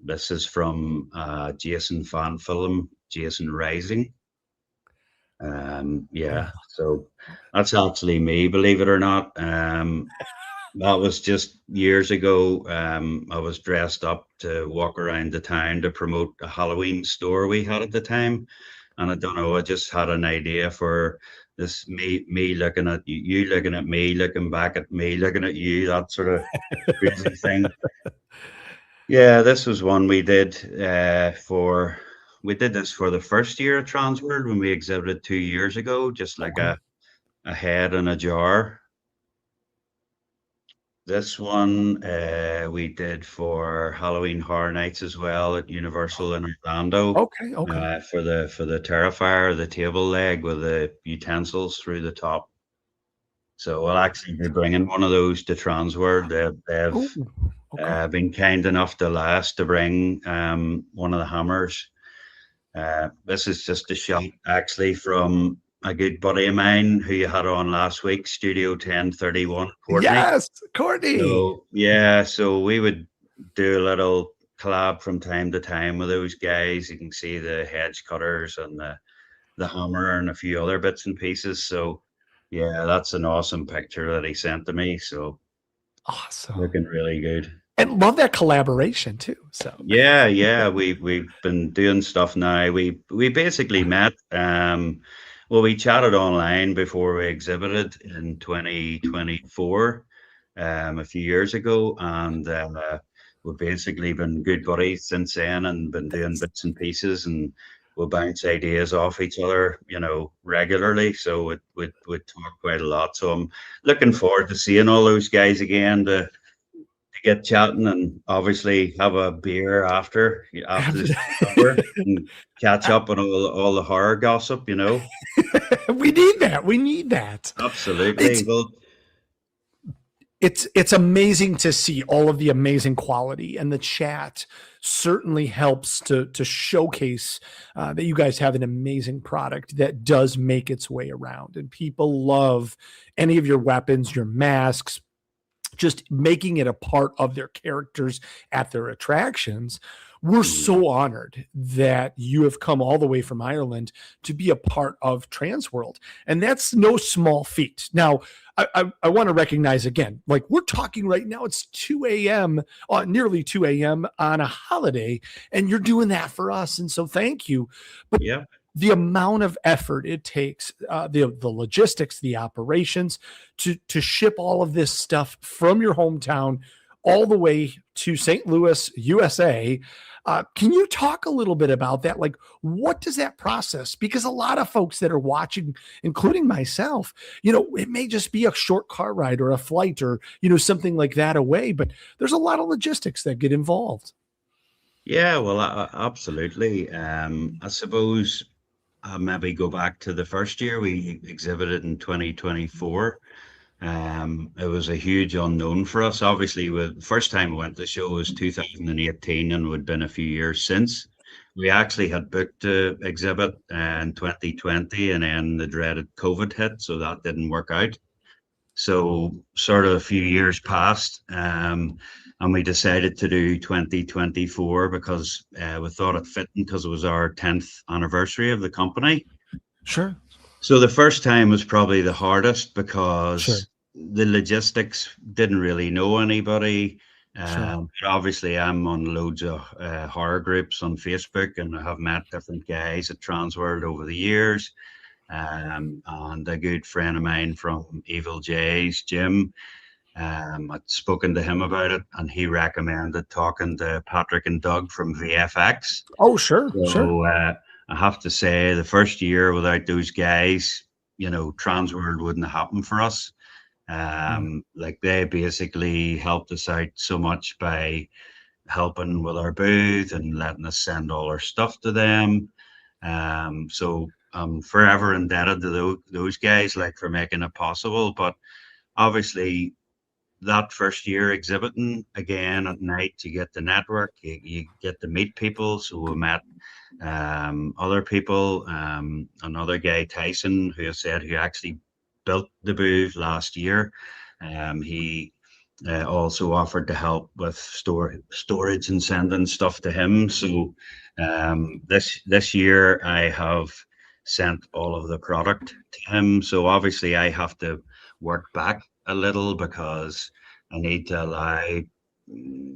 this is from Jason fan film, Jason Rising. Yeah, so that's actually me, believe it or not. that was just years ago. I was dressed up to walk around the town to promote a Halloween store we had at the time. And I don't know, I just had an idea for this me looking at you, you looking at me, looking back at me, looking at you, that sort of crazy thing. Yeah, this was one we did we did this for the first year of TransWorld when we exhibited 2 years ago, just like Okay. a head in a jar. This one we did for Halloween Horror Nights as well at Universal in Orlando. Okay. Okay. For the Terrifier, the table leg with the utensils through the top. So we'll actually be bringing one of those to TransWorld. They've Ooh, okay. been kind enough to last to bring one of the hammers. This is just a shot actually from a good buddy of mine who you had on last week, Studio 1031, Courtney. Yes, Courtney. So yeah, so we would do a little collab from time to time with those guys. You can see the hedge cutters and the hammer and a few other bits and pieces. So yeah, that's an awesome picture that he sent to me. So Awesome. looking really good. And love that collaboration too. So Yeah, we've been doing stuff now. We basically met. Well, we chatted online before we exhibited in 2024, a few years ago, and we've basically been good buddies since then, and been doing bits and pieces, and we'll bounce ideas off each other, regularly. So we talk quite a lot. So I'm looking forward to seeing all those guys again to get chatting and obviously have a beer after the show's over and catch up on all the horror gossip. we need that. We need that. Absolutely. Well, It's amazing to see all of the amazing quality, and the chat certainly helps to showcase that you guys have an amazing product that does make its way around, and people love any of your weapons, your masks, just making it a part of their characters at their attractions. We're so honored that you have come all the way from Ireland to be a part of TransWorld. And that's no small feat. Now, I want to recognize again, like we're talking right now, it's 2 a.m., nearly 2 a.m. on a holiday, and you're doing that for us. And so thank you. But yeah. the amount of effort it takes, the logistics, the operations to ship all of this stuff from your hometown all the way to St. Louis, USA. Can you talk a little bit about that? Like, what does that process? Because a lot of folks that are watching, including myself, it may just be a short car ride or a flight or, something like that away, but there's a lot of logistics that get involved. Yeah, well, absolutely. I suppose I'll maybe go back to the first year we exhibited in 2024. It was a huge unknown for us. Obviously, the first time we went to the show was 2018, and it had been a few years since. We actually had booked to exhibit in 2020, and then the dreaded COVID hit, so that didn't work out. So sort of a few years passed, and we decided to do 2024 because we thought it fitting because it was our 10th anniversary of the company. Sure. So the first time was probably the hardest because Sure. the logistics didn't really know anybody. Sure. Obviously, I'm on loads of horror groups on Facebook, and I have met different guys at TransWorld over the years. And a good friend of mine from Evil J's, Jim, I'd spoken to him about it, and he recommended talking to Patrick and Doug from VFX. Oh, sure. So, Sure. I have to say, the first year without those guys, TransWorld wouldn't have happened for us. Like they basically helped us out so much by helping with our booth and letting us send all our stuff to them. So I'm forever indebted to those guys, like for making it possible. But obviously, that first year exhibiting again at night, you get the network, you get to meet people. So we met other people, another guy, Tyson, who actually built the booth last year. He also offered to help with storage and sending stuff to him. So this year I have sent all of the product to him. So obviously I have to work back a little because I need to allow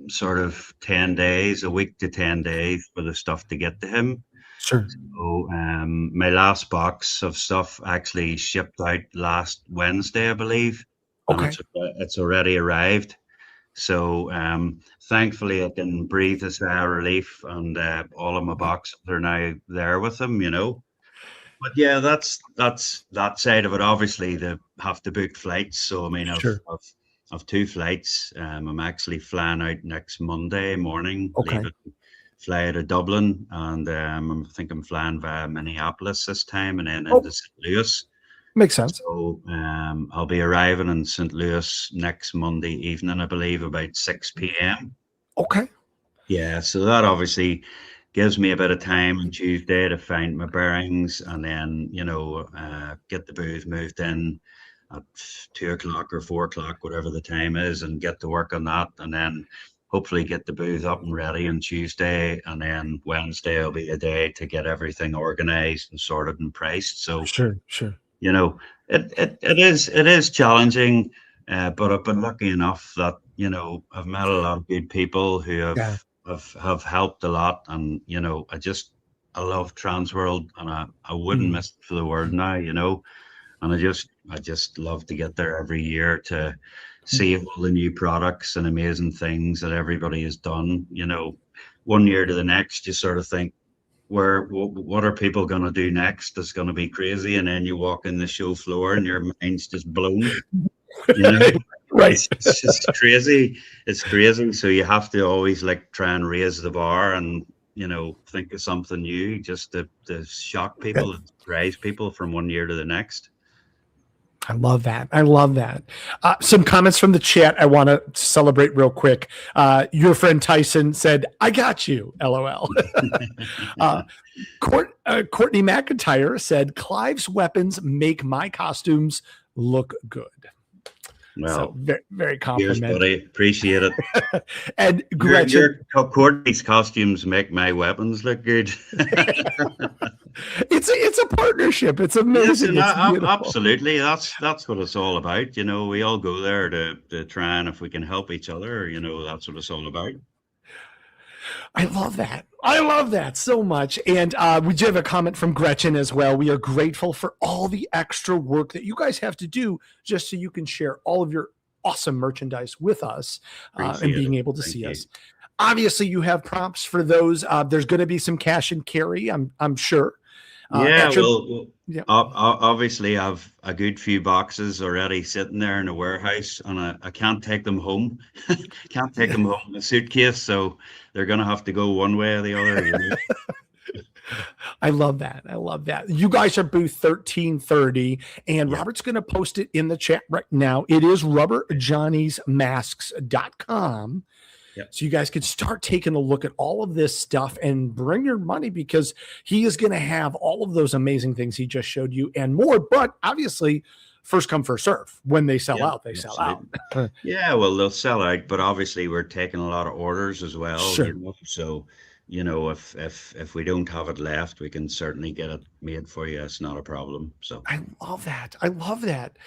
sort of 10 days, a week to 10 days for the stuff to get to him. Sure. So my last box of stuff actually shipped out last Wednesday, I believe, and Okay. it's already arrived. So thankfully I can breathe a sigh of relief, and all of my boxes are now there with him, you know. But yeah, that's that side of it. Obviously, they have to book flights. So I mean, Sure. I've two flights. I'm actually flying out next Monday morning, Okay. fly out of Dublin, and I think I'm flying via Minneapolis this time, and then Oh, into St. Louis. makes sense. So I'll be arriving in St. Louis next Monday evening, I believe, about 6 p.m. Okay. Yeah, so that obviously gives me a bit of time on Tuesday to find my bearings, and then, you know, get the booth moved in at 2 o'clock or 4 o'clock, whatever the time is, and get to work on that, and then hopefully get the booth up and ready on Tuesday, and then Wednesday will be a day to get everything organized and sorted and priced. So, Sure. you know, it is challenging, but I've been lucky enough that, you know, I've met a lot of good people who Yeah. have helped a lot, and you know, I love TransWorld, and I wouldn't miss it for the world now, you know, and I just love to get there every year to see all the new products and amazing things that everybody has done, you know. One year to the next, you sort of think, what are people going to do next? It's going to be crazy, and then you walk in the show floor and your mind's just blown. You know, Right. it's just crazy. It's crazy. So you have to always like try and raise the bar, and you know, think of something new just to shock people and surprise people from one year to the next. I love that. I love that. Some comments from the chat I want to celebrate real quick. Your friend Tyson said, "I got you." LOL. Courtney McIntyre said, "Clive's weapons make my costumes look good." Well, So very, very cheers, complimentary. buddy. Appreciate it. And Gretchen, Courtney's costumes make my weapons look good. it's a partnership. It's amazing. Yes, It's beautiful. absolutely. That's what it's all about. You know, we all go there to try, and if we can help each other, you know, that's what it's all about. I love that. I love that so much. And we do have a comment from Gretchen as well. We are grateful for all the extra work that you guys have to do just so you can share all of your awesome merchandise with us and being able to see us. Obviously, you have prompts for those. There's going to be some cash and carry, I'm sure. Obviously, I've a good few boxes already sitting there in a warehouse, and I can't take them home. Can't take them home in a suitcase, so they're going to have to go one way or the other. You know? I love that. I love that. You guys are booth 1330, and Robert's going to post it in the chat right now. It is rubberjohniesmasks.com. Yep. So you guys can start taking a look at all of this stuff and bring your money, because he is going to have all of those amazing things he just showed you and more. But obviously, first come, first serve. When they sell out, they sell out. Yeah, well, they'll sell out, but obviously we're taking a lot of orders as well. Sure. You know? So, you know, if we don't have it left, we can certainly get it made for you. It's not a problem. So I love that. I love that.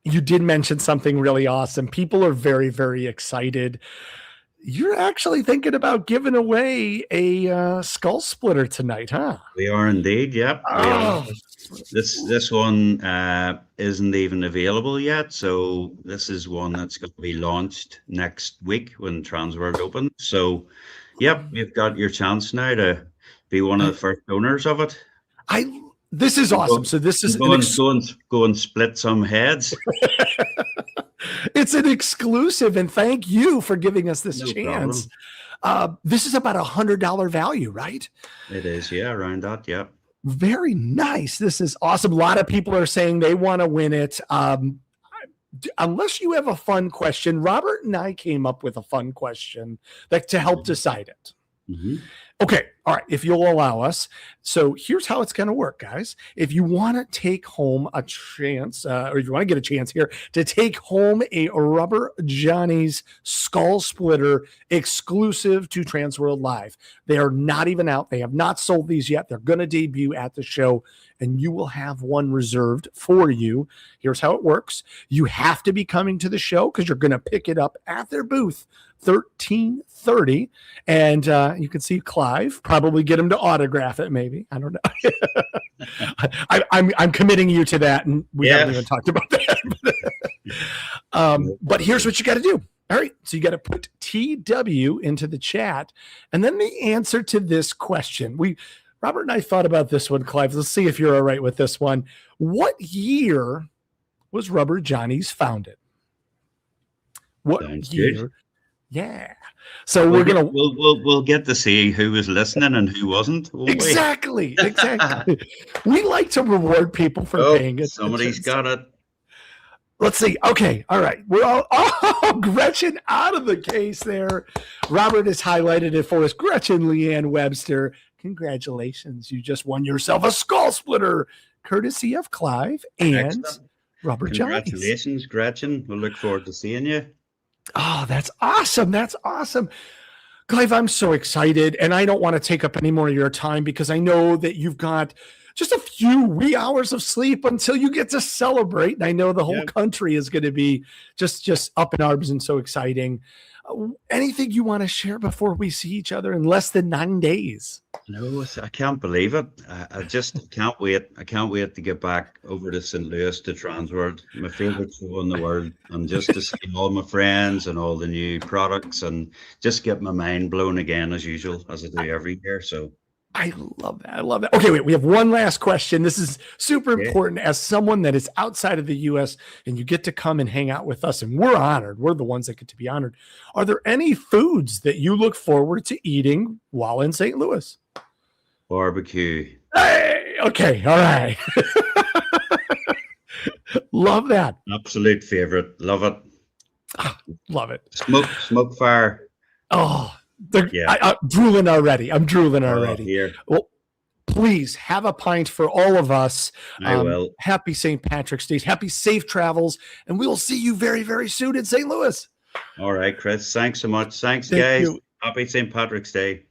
You did mention something really awesome. People are very, very excited. You're actually thinking about giving away a skull splitter tonight, huh? we are indeed. Yep. We are. This one isn't even available yet. So this is one that's going to be launched next week when TransWorld opens. So, yep, you've got your chance now to be one of the first owners of it. This is awesome. So this is go and split some heads. It's an exclusive, and thank you for giving us this chance. This is about $100 value, right? It is, yeah, around that, yeah. Very nice. This is awesome. A lot of people are saying they want to win it. Unless you have a fun question, Robert and I came up with a fun question to help decide it. Mm-hmm. Okay, All right, if you'll allow us. So here's how it's going to work, guys. If you want to take home a chance, or if you want to get a chance here to take home a Rubber Johnnies Skull Splitter exclusive to TransWorld Live, they are not even out. They have not sold these yet. They're going to debut at the show, and you will have one reserved for you. Here's how it works. You have to be coming to the show because you're going to pick it up at their booth 1330, and you can see Clive, probably get him to autograph it, maybe. I don't know. I'm committing you to that, and we haven't even talked about that. But here's what you got to do. All right, so you got to put TW into the chat, and then the answer to this question. Robert and I thought about this one, Clive. Let's see if you're all right with this one. What year was Rubber Johnnies founded? What Sounds year? good. Yeah. So we'll get to see who was listening and who wasn't. Won't exactly. We like to reward people for paying attention. Somebody's got it. Let's see. Okay. All right. We're all Gretchen out of the case there. Robert has highlighted it for us. Gretchen Leanne Webster. Congratulations. You just won yourself a skull splitter, courtesy of Clive and Excellent. Rubber Johnnies. Congratulations, Gretchen. We'll look forward to seeing you. Oh, that's awesome. That's awesome. Clive, I'm so excited, and I don't want to take up any more of your time because I know that you've got just a few wee hours of sleep until you get to celebrate. And I know the whole country is going to be just up in arms and so exciting. Anything you want to share before we see each other in less than 9 days? No, I can't believe it. I just can't wait. I can't wait to get back over to St. Louis to TransWorld, my favorite show in the world, and just to see all my friends and all the new products and just get my mind blown again as usual, as I do every year. So I love that. I love that. Okay, wait, we have one last question. This is super important as someone that is outside of the U.S. and you get to come and hang out with us, and we're honored. We're the ones that get to be honored. Are there any foods that you look forward to eating while in St. Louis? Barbecue. Hey, okay, all right. Love that. Absolute favorite. Love it. Love it. Smoke fire. Oh, I'm drooling already. Here. Well, please have a pint for all of us. I will. Happy St. Patrick's Day. Happy safe travels. And we will see you very, very soon in St. Louis. All right, Chris. Thanks so much. Thanks, Thank guys. you. Happy St. Patrick's Day.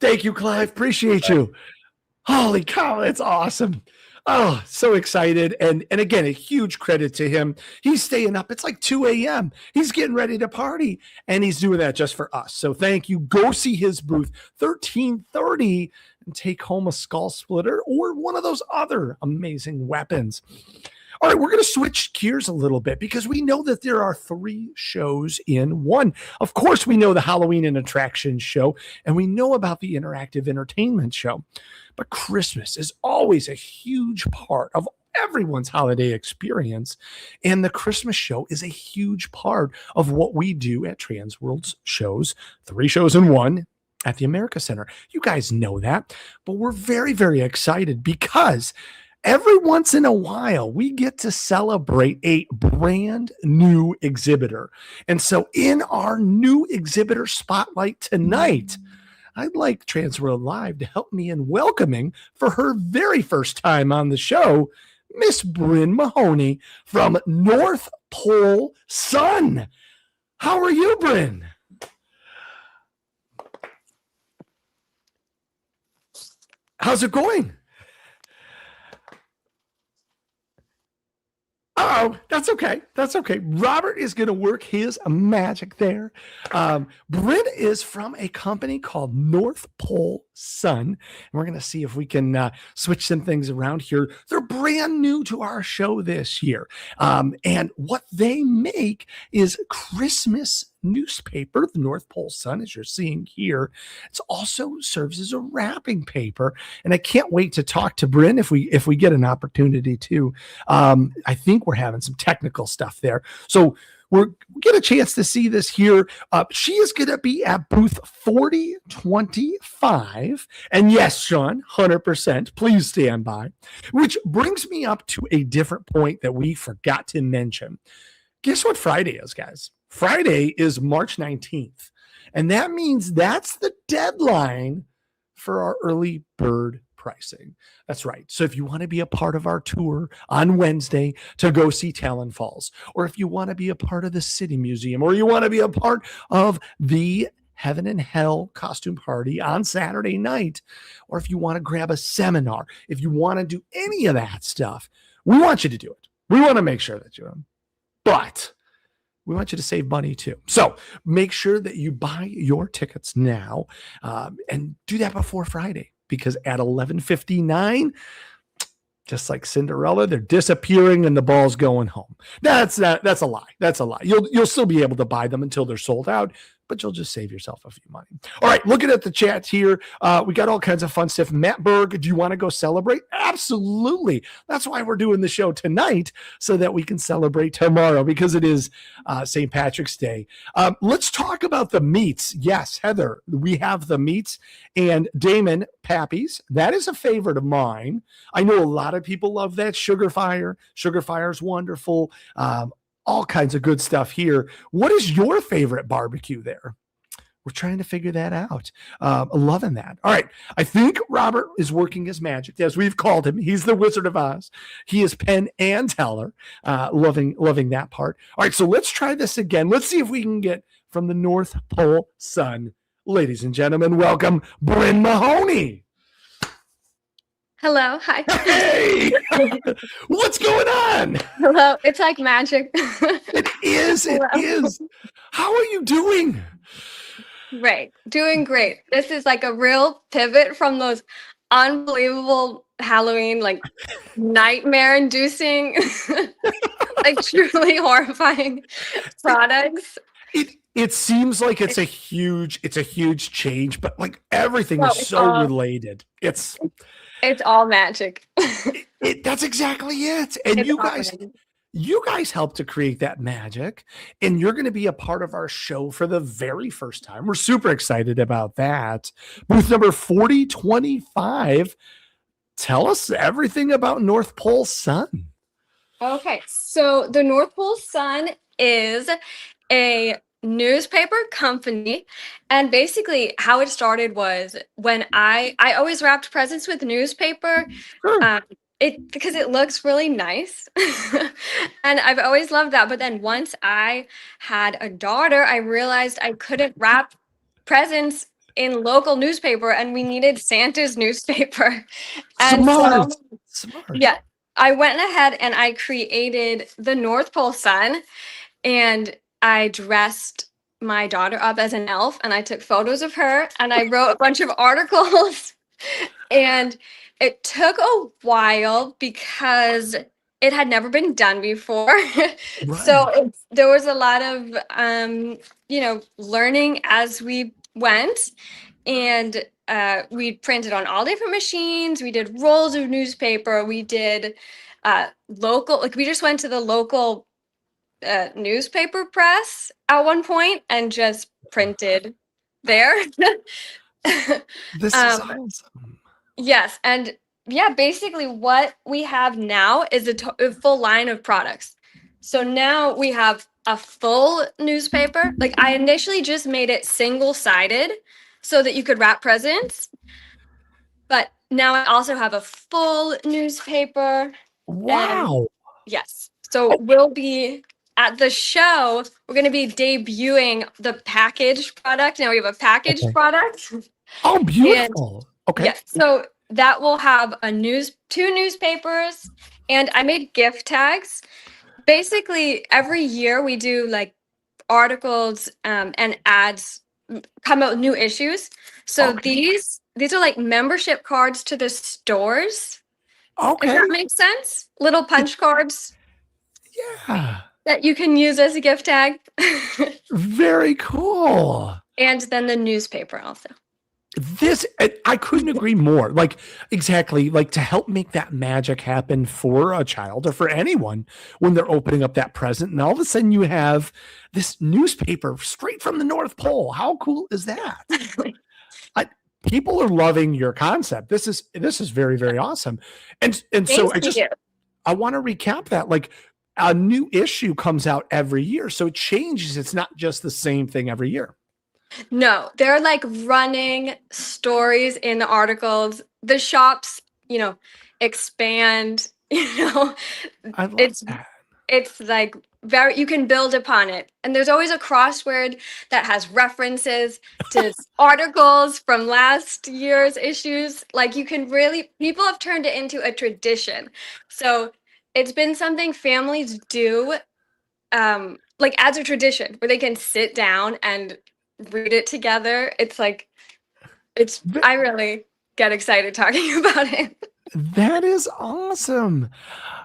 Thank you, Clive. Appreciate you. Holy cow, that's awesome. Oh, so excited. And again, a huge credit to him. He's staying up. It's like 2 a.m. He's getting ready to party, and he's doing that just for us. So thank you. Go see his booth, 1330, and take home a skull splitter or one of those other amazing weapons. All right, we're going to switch gears a little bit because we know that there are 3 shows in one. Of course, we know the Halloween and Attractions show, and we know about the Interactive Entertainment show. But Christmas is always a huge part of everyone's holiday experience, and the Christmas show is a huge part of what we do at TransWorld's shows, 3 shows in one at the America Center. You guys know that, but we're very, very excited because every once in a while, we get to celebrate a brand new exhibitor. And so in our new exhibitor spotlight tonight, I'd like TransWorld Live to help me in welcoming, for her very first time on the show, Miss Bryn Mahoney from North Pole Sun. How are you, Bryn? How's it going? Oh, that's okay. That's okay. Robert is going to work his magic there. Bryn is from a company called North Pole Sun. And we're going to see if we can switch some things around here. They're brand new to our show this year. And what they make is Christmas newspaper, the North Pole Sun, as you're seeing here. It also serves as a wrapping paper, and I can't wait to talk to Bryn if we get an opportunity to. I think we're having some technical stuff there, so we'll get a chance to see this here. She is going to be at booth 4025, and yes, Sean, 100%. Please stand by. Which brings me up to a different point that we forgot to mention. Guess what Friday is, guys? Friday is March 19th. And that means that's the deadline for our early bird pricing. That's right. So if you want to be a part of our tour on Wednesday to go see Talon Falls, or if you want to be a part of the City Museum, or you want to be a part of the Heaven and Hell costume party on Saturday night, or if you want to grab a seminar, if you want to do any of that stuff, we want you to do it. We want to make sure that you do. But we want you to save money too. So make sure that you buy your tickets now and do that before Friday, because at 11:59, just like Cinderella, they're disappearing and the ball's going home. That's a lie. That's a lie. You'll still be able to buy them until they're sold out, but you'll just save yourself a few money. All right, looking at the chat here, we got all kinds of fun stuff. Matt Berg, do you want to go celebrate? Absolutely. That's why we're doing the show tonight, so that we can celebrate tomorrow, because it is St. Patrick's Day. Let's talk about the meats. Yes, Heather, we have the meats. And Damon, Pappy's, that is a favorite of mine. I know a lot of people love that. Sugar Fire. Sugar Fire is wonderful. All kinds of good stuff here. What is your favorite barbecue there? We're trying to figure that out. Loving that. All right. I think Robert is working his magic, as we've called him. He's the Wizard of Oz. He is Penn and Teller. Loving that part. All right. So let's try this again. Let's see if we can get from the North Pole Sun. Ladies and gentlemen, welcome Bryn Mahoney. Hello. Hi. Hey, what's going on? Hello. It's like magic. It is. It Hello. is. How are you doing? Great. Doing great. This is like a real pivot from those unbelievable Halloween, like nightmare inducing, like truly horrifying products. It seems like it's a huge change, but like everything is it's so all- related. It's all magic. that's exactly it. And It's you all guys, magic. you guys helped to create that magic, and you're going to be a part of our show for the very first time. We're super excited about that. Booth number 4025. Tell us everything about North Pole Sun. Okay, so the North Pole Sun is a newspaper company, and basically how it started was when I always wrapped presents with newspaper. Sure. Because it looks really nice, and I've always loved that. But then once I had a daughter, I realized I couldn't wrap presents in local newspaper, and we needed Santa's newspaper. And Smart. so, Smart. yeah, I went ahead and I created the North Pole Sun, and I dressed my daughter up as an elf, and I took photos of her, and I wrote a bunch of articles. And it took a while because it had never been done before. So there was a lot of, learning as we went. And we printed on all different machines. We did rolls of newspaper. We did local, like we just went to the local newspaper press at one point and just printed there. This is awesome. Yes, and yeah, basically what we have now is a full line of products. So now we have a full newspaper. Like I initially just made it single-sided so that you could wrap presents. But now I also have a full newspaper. Wow. Yes. So we'll be at the show, we're going to be debuting the packaged product. Now we have a packaged product. Oh, beautiful. Okay. Yeah, so that will have two newspapers, and I made gift tags. Basically, every year we do like articles and ads come out with new issues. So these are like membership cards to the stores. Okay. Does that make sense? Little punch cards Yeah. that you can use as a gift tag. Very cool. And then the newspaper also. I couldn't agree more. Like, exactly, like to help make that magic happen for a child or for anyone when they're opening up that present, and all of a sudden you have this newspaper straight from the North Pole. How cool is that? People are loving your concept. This is very, very awesome. And so I want to recap that. Like, a new issue comes out every year, so it changes. It's not just the same thing every year. No, they're like running stories in the articles. The shops, expand, I love it's that. it's like very you can build upon it. And there's always a crossword that has references to articles from last year's issues. Like you can really people have turned it into a tradition. So it's been something families do like as a tradition where they can sit down and read it together. It's like I really get excited talking about it. That is awesome.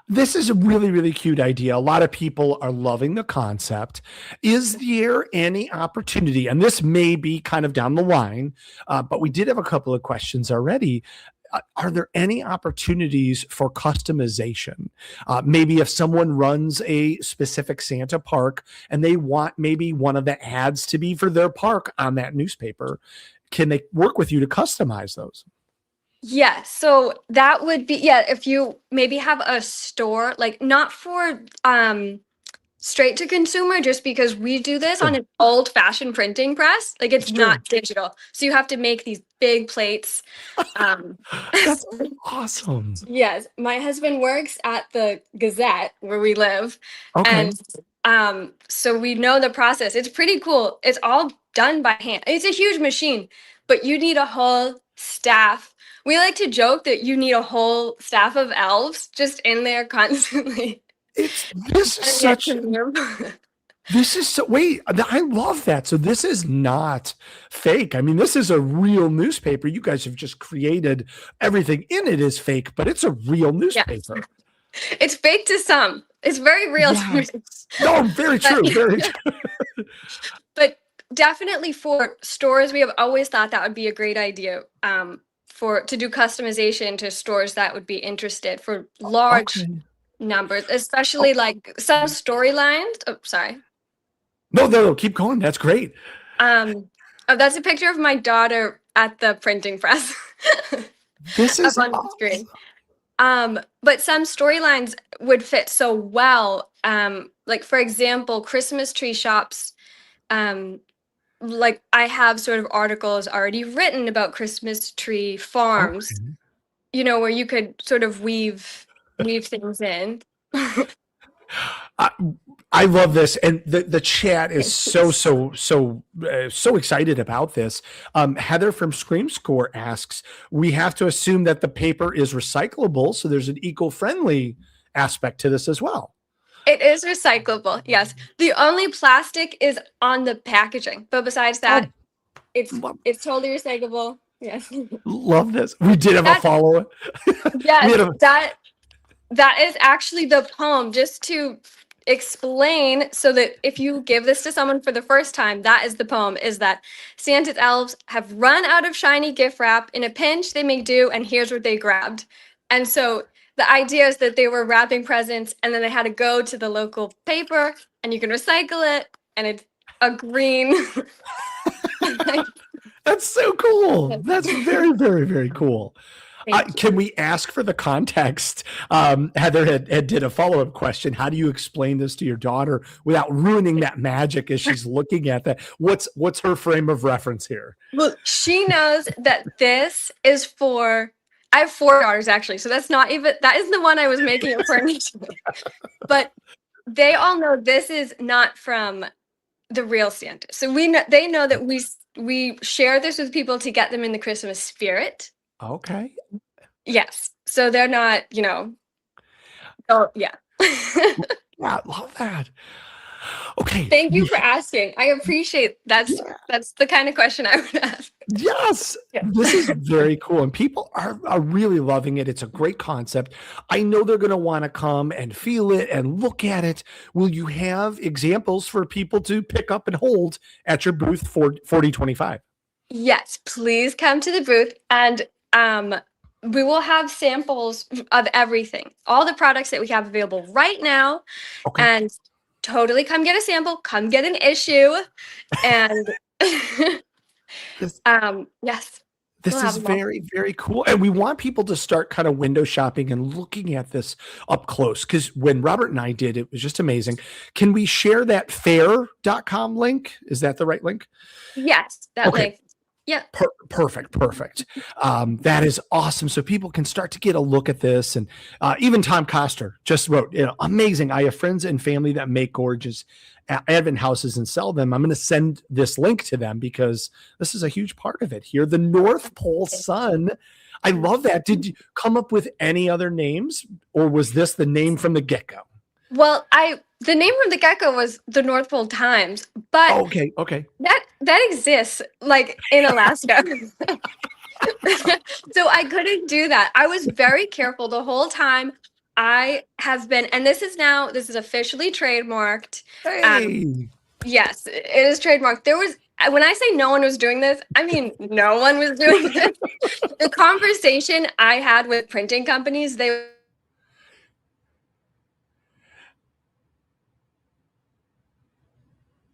This is a really, really cute idea. A lot of people are loving the concept. Is there any opportunity, and this may be kind of down the line, but we did have a couple of questions already. Are there any opportunities for customization? Maybe if someone runs a specific Santa park and they want maybe one of the ads to be for their park on that newspaper, can they work with you to customize those? Yeah, so that would be if you maybe have a store, like not for straight to consumer, just because we do this on Sure. an old-fashioned printing press. Like it's Sure. not digital. So you have to make these big plates. That's awesome. Yes, my husband works at the Gazette where we live. Okay. And so we know the process. It's pretty cool. It's all done by hand. It's a huge machine, but you need a whole staff. We like to joke that you need a whole staff of elves just in there constantly. This is such. This is so. Wait, I love that. So this is not fake. I mean, this is a real newspaper. You guys have just created everything in it is fake, but it's a real newspaper. It's fake to some. It's very real to me. No, very true. Very true. But definitely for stores, we have always thought that would be a great idea. To do customization to stores that would be interested for large numbers, especially like some storylines. Oh, sorry. No, keep going. That's great. That's a picture of my daughter at the printing press. This is up on the screen. But some storylines would fit so well. Like for example, Christmas tree shops. Like I have sort of articles already written about Christmas tree farms, where you could sort of weave things in. I love this, and the chat is so excited about this. Heather from Scream Score asks, we have to assume that the paper is recyclable, so there's an eco-friendly aspect to this as well. It is recyclable, yes. The only plastic is on the packaging, but besides that, it's totally recyclable. Yes. Love this. We did have a follow-up. Yes, that is actually the poem, just to explain, so that if you give this to someone for the first time, that is the poem, is that Santa's elves have run out of shiny gift wrap. In a pinch, they make do, and here's what they grabbed. And so the idea is that they were wrapping presents and then they had to go to the local paper and you can recycle it and it's a green. That's so cool. That's very, very, very cool. Can we ask for the context? Heather had did a follow-up question. How do you explain this to your daughter without ruining that magic as she's looking at that? What's her frame of reference here? Well, she knows that this is for, I have 4 daughters actually, so that is the one I was making it for initially. But they all know this is not from the real Santa. So they know that we share this with people to get them in the Christmas spirit. Okay. Yes. So they're not, oh yeah. Yeah, I love that. Okay. Thank you for asking. I appreciate that's the kind of question I would ask. Yes. Yeah. This is very cool. And people are really loving it. It's a great concept. I know they're going to want to come and feel it and look at it. Will you have examples for people to pick up and hold at your booth for 4025? Yes, please come to the booth, and we will have samples of everything, all the products that we have available right now. Okay. And totally come get a sample, come get an issue. And yes. This is very, very cool. And we want people to start kind of window shopping and looking at this up close. Because when Robert and I did, it was just amazing. Can we share that fair.com link? Is that the right link? Yes, that link. Yeah. Perfect. That is awesome. So people can start to get a look at this. And even Tom Coster just wrote, amazing. I have friends and family that make gorgeous Advent houses and sell them. I'm going to send this link to them because this is a huge part of it here. The North Pole Sun. I love that. Did you come up with any other names, or was this the name from the get-go? Well, the name from the get-go was the North Pole Times, but okay. That exists like in Alaska. So I couldn't do that. I was very careful the whole time. I have been, and this is officially trademarked. Hey. Yes, it is trademarked. When I say no one was doing this, I mean no one was doing this. The conversation I had with printing companies, they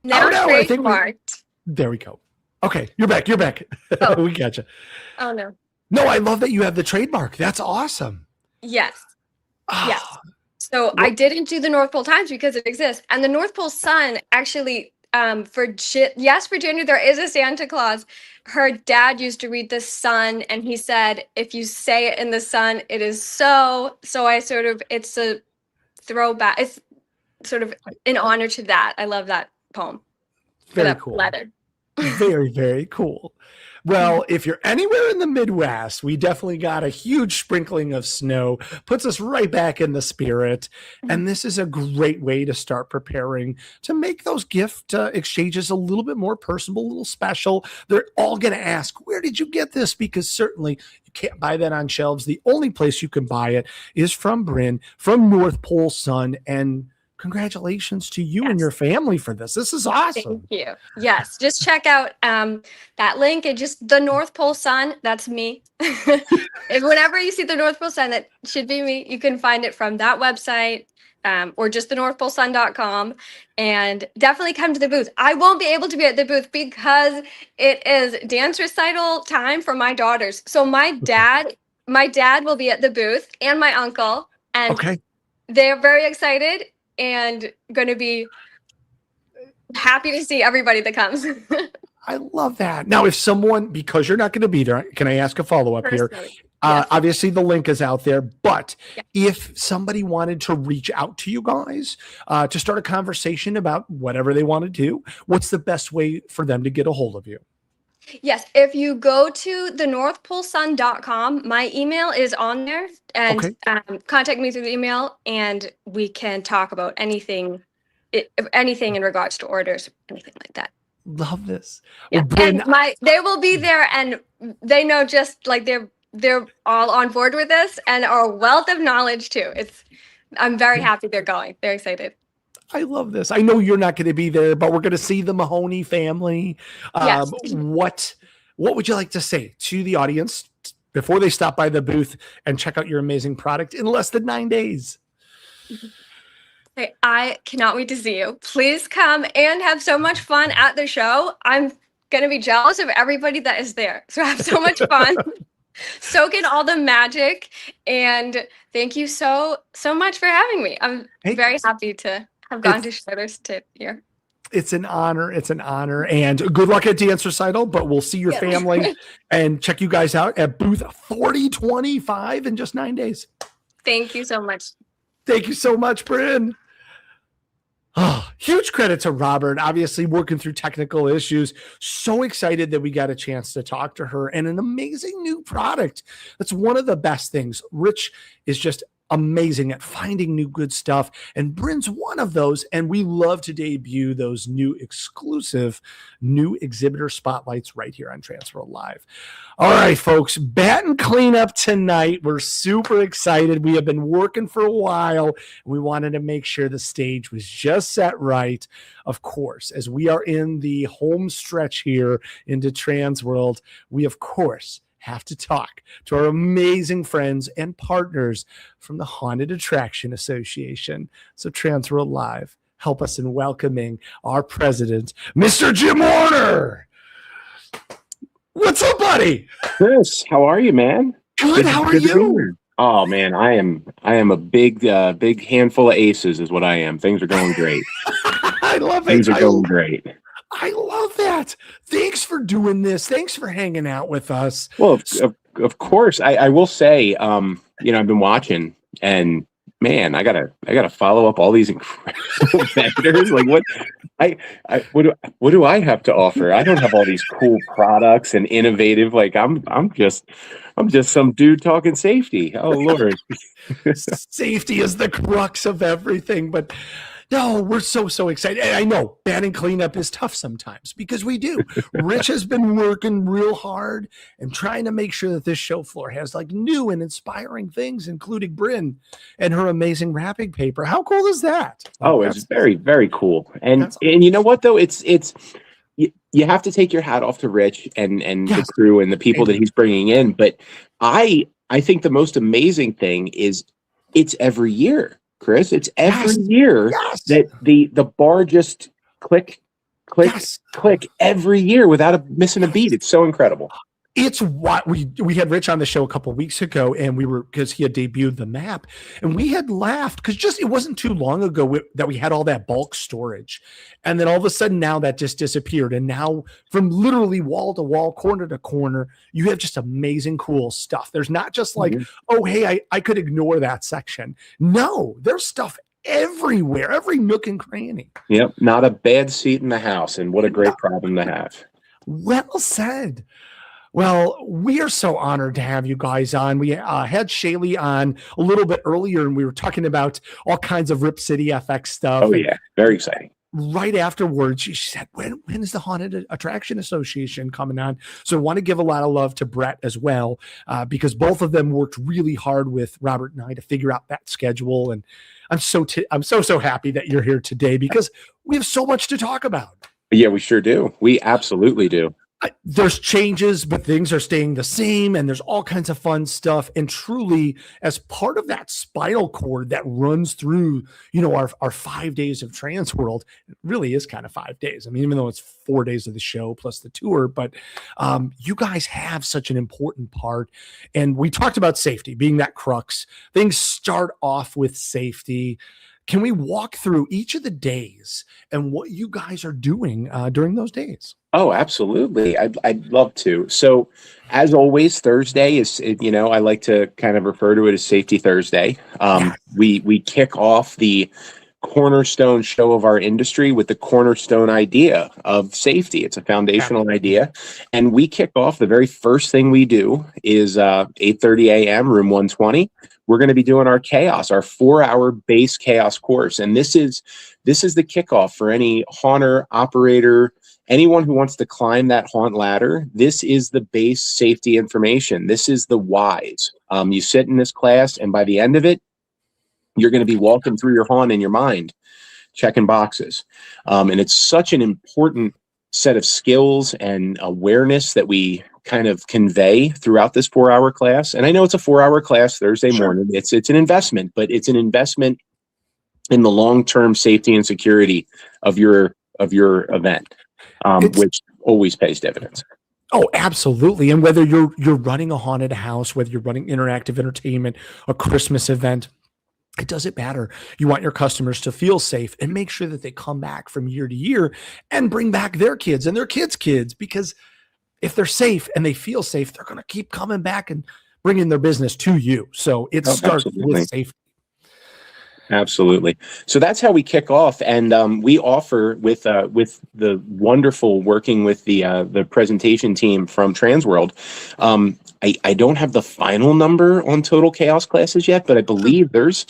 trademarked. There we go. Okay, you're back. Oh. We gotcha. Oh no. No, I love that you have the trademark. That's awesome. Yes. Yes. So I didn't do the North Pole Times because it exists. And the North Pole Sun actually, for Virginia, there is a Santa Claus. Her dad used to read the Sun, and he said, if you say it in the sun, it is so. So it's a throwback. It's sort of in honor to that. I love that poem. Very cool. Letter. Very, very cool. Well, if you're anywhere in the Midwest, we definitely got a huge sprinkling of snow, puts us right back in the spirit. And this is a great way to start preparing to make those gift exchanges a little bit more personal, a little special. They're all going to ask, where did you get this? Because certainly you can't buy that on shelves. The only place you can buy it is from Bryn, from North Pole Sun. And congratulations to you and your family for this. This is awesome. Thank you. Yes. Just check out that link and just the North Pole Sun. That's me. If whenever you see the North Pole Sun, that should be me. You can find it from that website or just the northpolesun.com, and definitely come to the booth. I won't be able to be at the booth because it is dance recital time for my daughters. So my dad will be at the booth and my uncle, and they're very excited and going to be happy to see everybody that comes. I love that. Now, if someone, because you're not going to be there, can I ask a follow-up here? Yes. Obviously, the link is out there, but if somebody wanted to reach out to you guys to start a conversation about whatever they want to do, what's the best way for them to get a hold of you? Yes, if you go to the northpolesun.com, my email is on there, and contact me through the email, and we can talk about anything in regards to orders, anything like that. Love this. Yeah. Well, Bryn, and they will be there, and they know just like they're all on board with this and are a wealth of knowledge too. I'm very happy they're going. They're excited. I love this. I know you're not going to be there, but we're going to see the Mahoney family. Yes. What would you like to say to the audience before they stop by the booth and check out your amazing product in less than 9 days? Hey, I cannot wait to see you. Please come and have so much fun at the show. I'm going to be jealous of everybody that is there. So have so much fun. Soak in all the magic. And thank you so much for having me. I'm very happy to have gone to share this tip here. It's an honor. It's an honor. And good luck at Dance Recital, but we'll see your family and check you guys out at booth 4025 in just 9 days. Thank you so much. Thank you so much, Bryn. Oh, huge credit to Robert, obviously working through technical issues. So excited that we got a chance to talk to her, and an amazing new product. That's one of the best things. Rich is just amazing at finding new good stuff, and Bryn's one of those, and we love to debut those new exclusive new exhibitor spotlights right here on TransWorld Live. All right, folks, bat and cleanup tonight. We're super excited. We have been working for a while, and we wanted to make sure the stage was just set right. Of course, as we are in the home stretch here into TransWorld, we of course have to talk to our amazing friends and partners from the Haunted Attraction Association. So TransWorld Live, help us in welcoming our president, Mr. Jim Warner. What's up, buddy? Chris, how are you, man? Good. How are Good to be you? here. Oh man, I am a big handful of aces is what I am. Things are going great. I love it. Things are going great. I love that. Thanks for doing this. Thanks for hanging out with us. Well, of course, I will say, I've been watching, and man, I gotta follow up all these incredible vendors. Like what do I have to offer? I don't have all these cool products and innovative. Like I'm just some dude talking safety. Oh Lord. Safety is the crux of everything, but no, we're so excited. And I know batting cleanup is tough sometimes because we do. Rich has been working real hard and trying to make sure that this show floor has like new and inspiring things, including Bryn and her amazing wrapping paper. How cool is that? Oh, it's very, very cool. And you know what though? It's you have to take your hat off to Rich and the crew and the people that he's bringing in. But I think the most amazing thing is it's every year. Chris, it's every year that the bar just click every year without missing a beat. It's so incredible. It's what we had Rich on the show a couple of weeks ago, and because he had debuted the map, and we had laughed because it wasn't too long ago that we had all that bulk storage, and then all of a sudden now that just disappeared, and now from literally wall to wall, corner to corner, you have just amazing, cool stuff. There's not just like, oh hey, I could ignore that section. No, there's stuff everywhere, every nook and cranny. Yep, not a bad seat in the house, and what a great problem to have. Well said. Well, we are so honored to have you guys on. We had Shaylee on a little bit earlier, and we were talking about all kinds of Rip City FX stuff. Oh, yeah. Very exciting. Right afterwards, she said, when is the Haunted Attraction Association coming on? So I want to give a lot of love to Brett as well, because both of them worked really hard with Robert and I to figure out that schedule. And I'm so happy that you're here today because we have so much to talk about. Yeah, we sure do. We absolutely do. There's changes, but things are staying the same, and there's all kinds of fun stuff. And truly, as part of that spinal cord that runs through, our 5 days of TransWorld, it really is kind of 5 days. I mean, even though it's 4 days of the show plus the tour, but you guys have such an important part. And we talked about safety being that crux. Things start off with safety. Can we walk through each of the days and what you guys are doing during those days? Oh, absolutely. I'd love to. So as always, Thursday is, I like to kind of refer to it as Safety Thursday. We kick off the cornerstone show of our industry with the cornerstone idea of safety. It's a foundational idea. And we kick off, the very first thing we do is 8:30 a.m., room 120. We're going to be doing our chaos, our 4-hour base chaos course. And this is the kickoff for any haunter, operator, anyone who wants to climb that haunt ladder. This is the base safety information. This is the whys. You sit in this class, and by the end of it, you're going to be walking through your haunt in your mind, checking boxes. And it's such an important set of skills and awareness that we kind of convey throughout this 4-hour class. And I know it's a 4-hour class Thursday morning. It's an investment, but it's an investment in the long-term safety and security of your event, which always pays dividends. Oh, absolutely. And whether you're running a haunted house, whether you're running interactive entertainment, a Christmas event, it doesn't matter. You want your customers to feel safe and make sure that they come back from year to year and bring back their kids and their kids' kids, because if they're safe and they feel safe, they're going to keep coming back and bringing their business to you. So it starts with safety. Absolutely. So that's how we kick off, and we offer with the wonderful working with the presentation team from TransWorld. I don't have the final number on total chaos classes yet, but I believe there's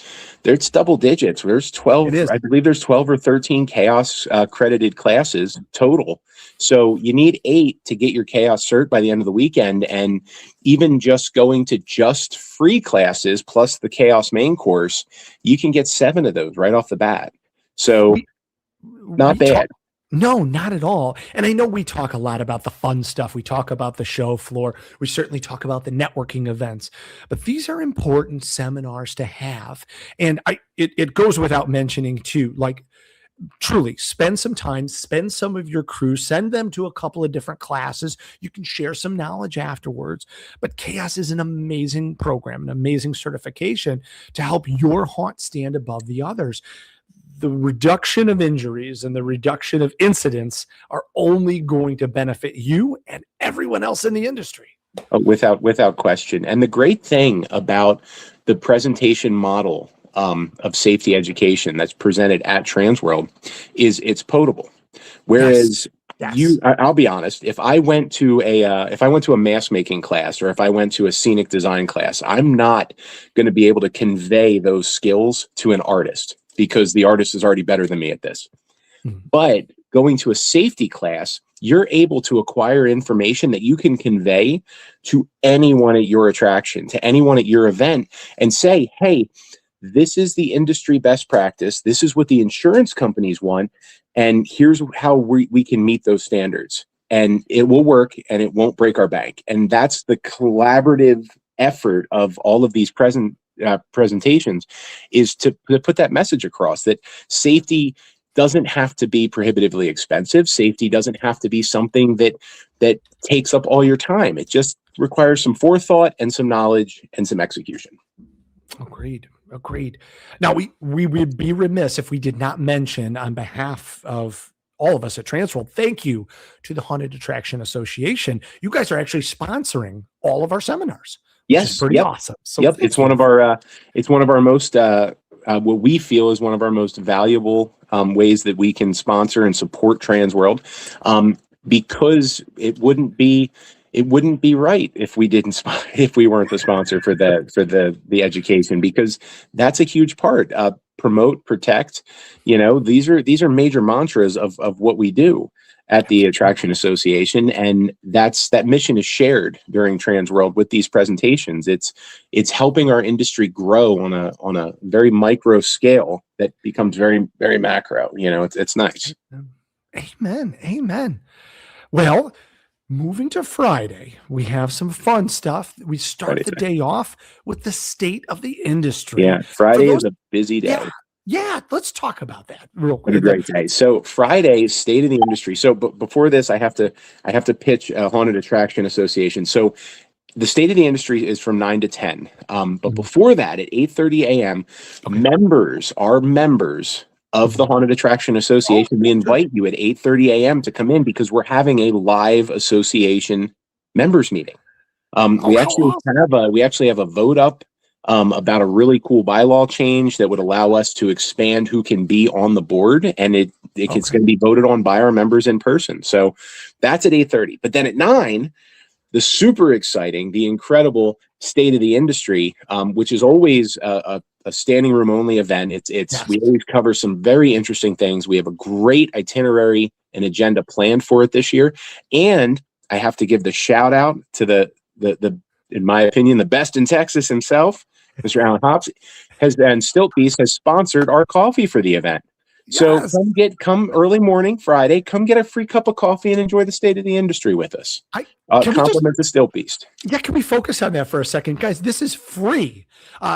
double digits. There's 12. I believe there's 12 or 13 chaos credited classes total. So you need 8 to get your chaos cert by the end of the weekend, and even just going to just free classes plus the chaos main course, you can get 7 of those right off the bat. So not bad. No, not at all. And I know we talk a lot about the fun stuff. We talk about the show floor. We certainly talk about the networking events, but these are important seminars to have. And it goes without mentioning too, like truly spend some time, spend some of your crew, send them to a couple of different classes. You can share some knowledge afterwards. But Chaos is an amazing program, an amazing certification to help your haunt stand above the others. The reduction of injuries and the reduction of incidents are only going to benefit you and everyone else in the industry. Without question. And the great thing about the presentation model of safety education that's presented at TransWorld is it's potable. Whereas I'll be honest, if I went to a mask making class, or if I went to a scenic design class, I'm not going to be able to convey those skills to an artist, because the artist is already better than me at this. But going to a safety class, you're able to acquire information that you can convey to anyone at your attraction, to anyone at your event, and say, hey, this is the industry best practice. This is what the insurance companies want. And here's how we can meet those standards. And it will work, and it won't break our bank. And that's the collaborative effort of all of these presentations, is to put that message across, that safety doesn't have to be prohibitively expensive. Safety doesn't have to be something that takes up all your time. It just requires some forethought and some knowledge and some execution. Agreed. Now, we would be remiss if we did not mention, on behalf of all of us at TransWorld, thank you to the Haunted Attraction Association. You guys are actually sponsoring all of our seminars. Yes, pretty awesome. So it's one of our most what we feel is one of our most valuable ways that we can sponsor and support TransWorld, because it wouldn't be right if we weren't the sponsor for the education, because that's a huge part. Promote, protect. These are major mantras of what we do at the Attraction Association, and that mission is shared during TransWorld with these presentations. It's helping our industry grow on a very micro scale that becomes very, very macro. It's nice. Amen. Well, moving to Friday, we have some fun stuff. We start the day off with the state of the industry. Yeah, Friday is a busy day. Yeah, let's talk about that real quick. What a great day. So Friday, state of the industry. So before this, I have to pitch a Haunted Attraction Association. So the state of the industry is from 9 to 10. But before that, at 8:30 a.m., members of the Haunted Attraction Association, we invite you at 8:30 a.m. to come in, because we're having a live association members meeting. We actually have a vote up about a really cool bylaw change that would allow us to expand who can be on the board, and it's going to be voted on by our members in person. So that's at 8:30. But then at 9, the super exciting, the incredible state of the industry, which is always a standing room only event. We always cover some very interesting things. We have a great itinerary and agenda planned for it this year. And I have to give the shout out to the in my opinion, the best in Texas himself, Mr. Alan Hobbs, and Stiltbeast has sponsored our coffee for the event. So come early morning Friday, come get a free cup of coffee and enjoy the state of the industry with us. Compliment to Stiltbeast. Yeah, can we focus on that for a second? Guys, this is free.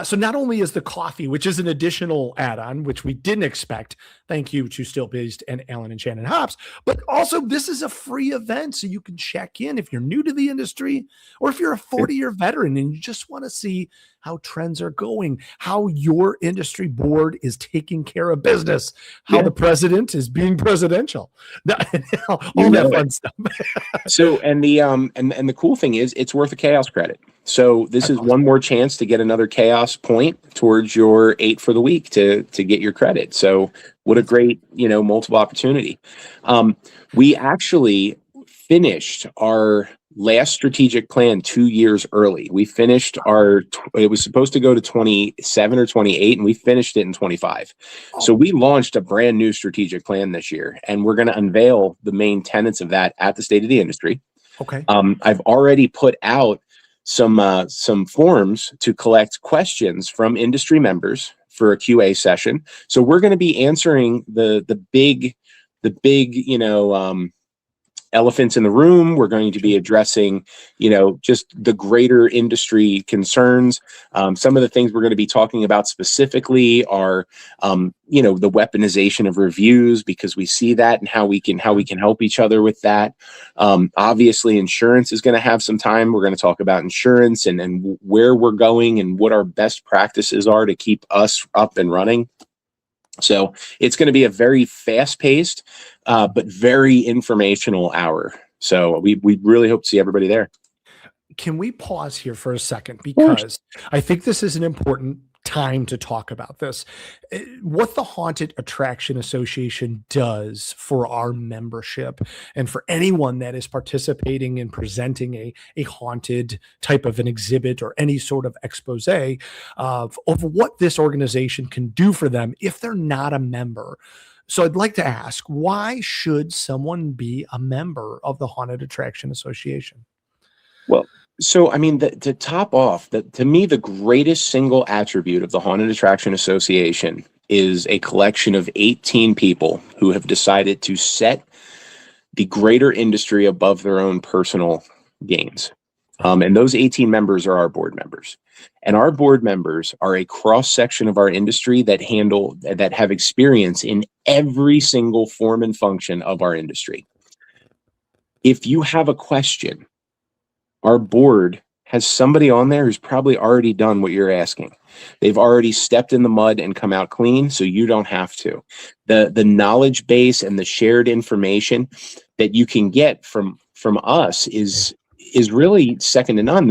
So not only is the coffee, which is an additional add-on, which we didn't expect, thank you to Stiltbeast and Alan and Shannon Hobbs, but also this is a free event, so you can check in if you're new to the industry, or if you're a 40-year veteran and you just want to see how trends are going, how your industry board is taking care of business, how the president is being presidential, all that fun stuff. So, and the cool thing is, it's worth a chaos credit. So this is one more chance to get another chaos point towards your 8 for the week to get your credit. So what a great, multiple opportunity. We actually finished our last strategic plan 2 years early. We finished it was supposed to go to 27 or 28, and we finished it in 25. So we launched a brand new strategic plan this year, and we're going to unveil the main tenets of that at the State of the Industry. Okay. I've already put out some forms to collect questions from industry members for a QA session. So we're going to be answering the big, elephants in the room. We're going to be addressing, just the greater industry concerns. Some of the things we're going to be talking about specifically are, the weaponization of reviews, because we see that and how we can help each other with that. Obviously, insurance is going to have some time. We're going to talk about insurance and where we're going and what our best practices are to keep us up and running. So it's going to be a very fast-paced, but very informational hour. So we really hope to see everybody there. Can we pause here for a second? Because I think this is an important time to talk about this. What the Haunted Attraction Association does for our membership and for anyone that is participating in presenting a haunted type of an exhibit or any sort of expose of what this organization can do for them if they're not a member. So I'd like to ask, why should someone be a member of the Haunted Attraction Association? Well, so, I mean, to top off, to me, the greatest single attribute of the Haunted Attraction Association is a collection of 18 people who have decided to set the greater industry above their own personal gains. And those 18 members are our board members. And our board members are a cross-section of our industry that have experience in every single form and function of our industry. If you have a question, our board has somebody on there who's probably already done what you're asking. They've already stepped in the mud and come out clean, so you don't have to. The knowledge base and the shared information that you can get from us is really second to none.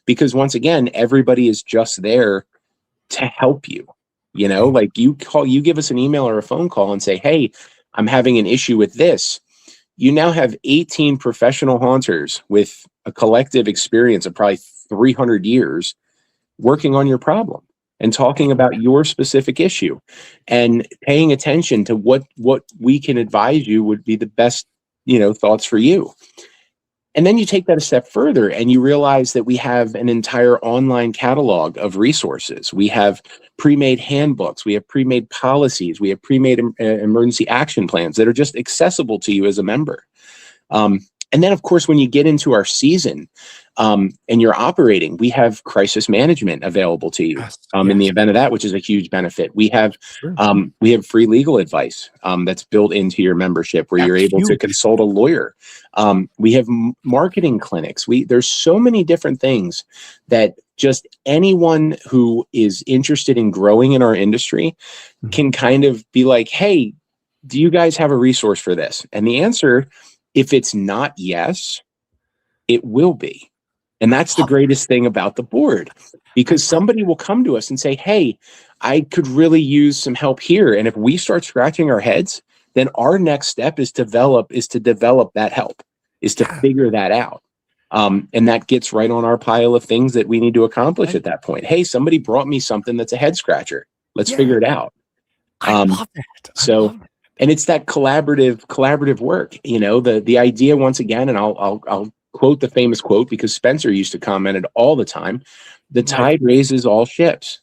Because once again, everybody is just there to help you. Like you give us an email or a phone call and say, hey, I'm having an issue with this. You now have 18 professional haunters with a collective experience of probably 300 years working on your problem and talking about your specific issue and paying attention to what we can advise you would be the best, thoughts for you. And then you take that a step further and you realize that we have an entire online catalog of resources. We have pre-made handbooks, we have pre-made policies, we have pre-made emergency action plans that are just accessible to you as a member. And then, of course, when you get into our season and you're operating, we have crisis management available to you in the event of that, which is a huge benefit. We have free legal advice that's built into your membership where you're able to consult a lawyer. We have marketing clinics. There's so many different things that just anyone who is interested in growing in our industry can kind of be like, hey, do you guys have a resource for this? And the answer, if it's not yes, it will be. And that's the greatest thing about the board, because somebody will come to us and say, hey, I could really use some help here. And if we start scratching our heads, then our next step is to develop that help, is to figure that out. And that gets right on our pile of things that we need to accomplish at that point. Hey, somebody brought me something that's a head scratcher. Let's figure it out. I love that. And it's that collaborative work, the idea once again, and I'll quote the famous quote because Spencer used to comment it all the time. The tide raises all ships.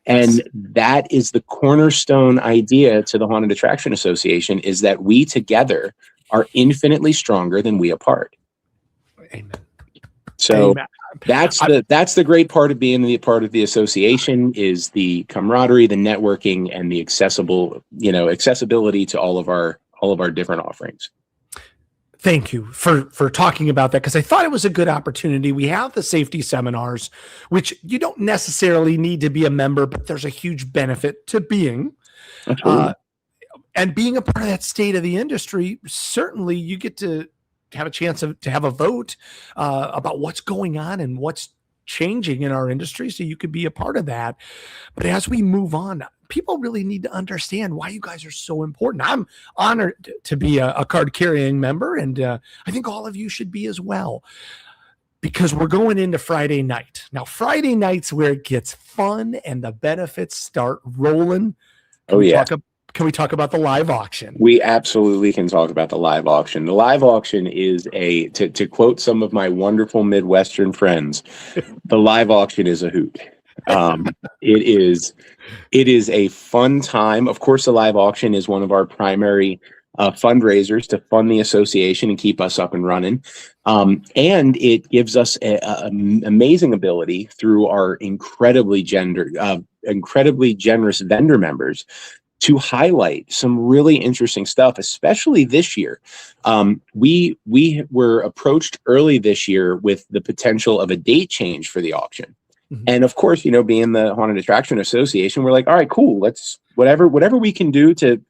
And that is the cornerstone idea to the Haunted Attraction Association, is that we together are infinitely stronger than we apart. Amen. So Amen. That's the great part of being the part of the association, is the camaraderie, the networking, and the accessibility to all of our different offerings. Thank you for talking about that, because I thought it was a good opportunity. We have the safety seminars, which you don't necessarily need to be a member, but there's a huge benefit to being. And being a part of that state of the industry, certainly you get to have a chance to have a vote about what's going on and what's changing in our industry, so you could be a part of that. But as we move on, people really need to understand why you guys are so important. I'm honored to be a card carrying member, and I think all of you should be as well, because we're going into Friday night. Now, Friday night's where it gets fun and the benefits start rolling. Can we talk about the live auction? We absolutely can talk about the live auction. The live auction is to quote some of my wonderful Midwestern friends, the live auction is a hoot. It is a fun time. Of course, the live auction is one of our primary fundraisers to fund the association and keep us up and running. And it gives us an amazing ability through our incredibly generous vendor members to highlight some really interesting stuff, especially this year. We were approached early this year with the potential of a date change for the auction. Mm-hmm. And of course, being the Haunted Attraction Association, we're like, all right, cool. Let's whatever we can do to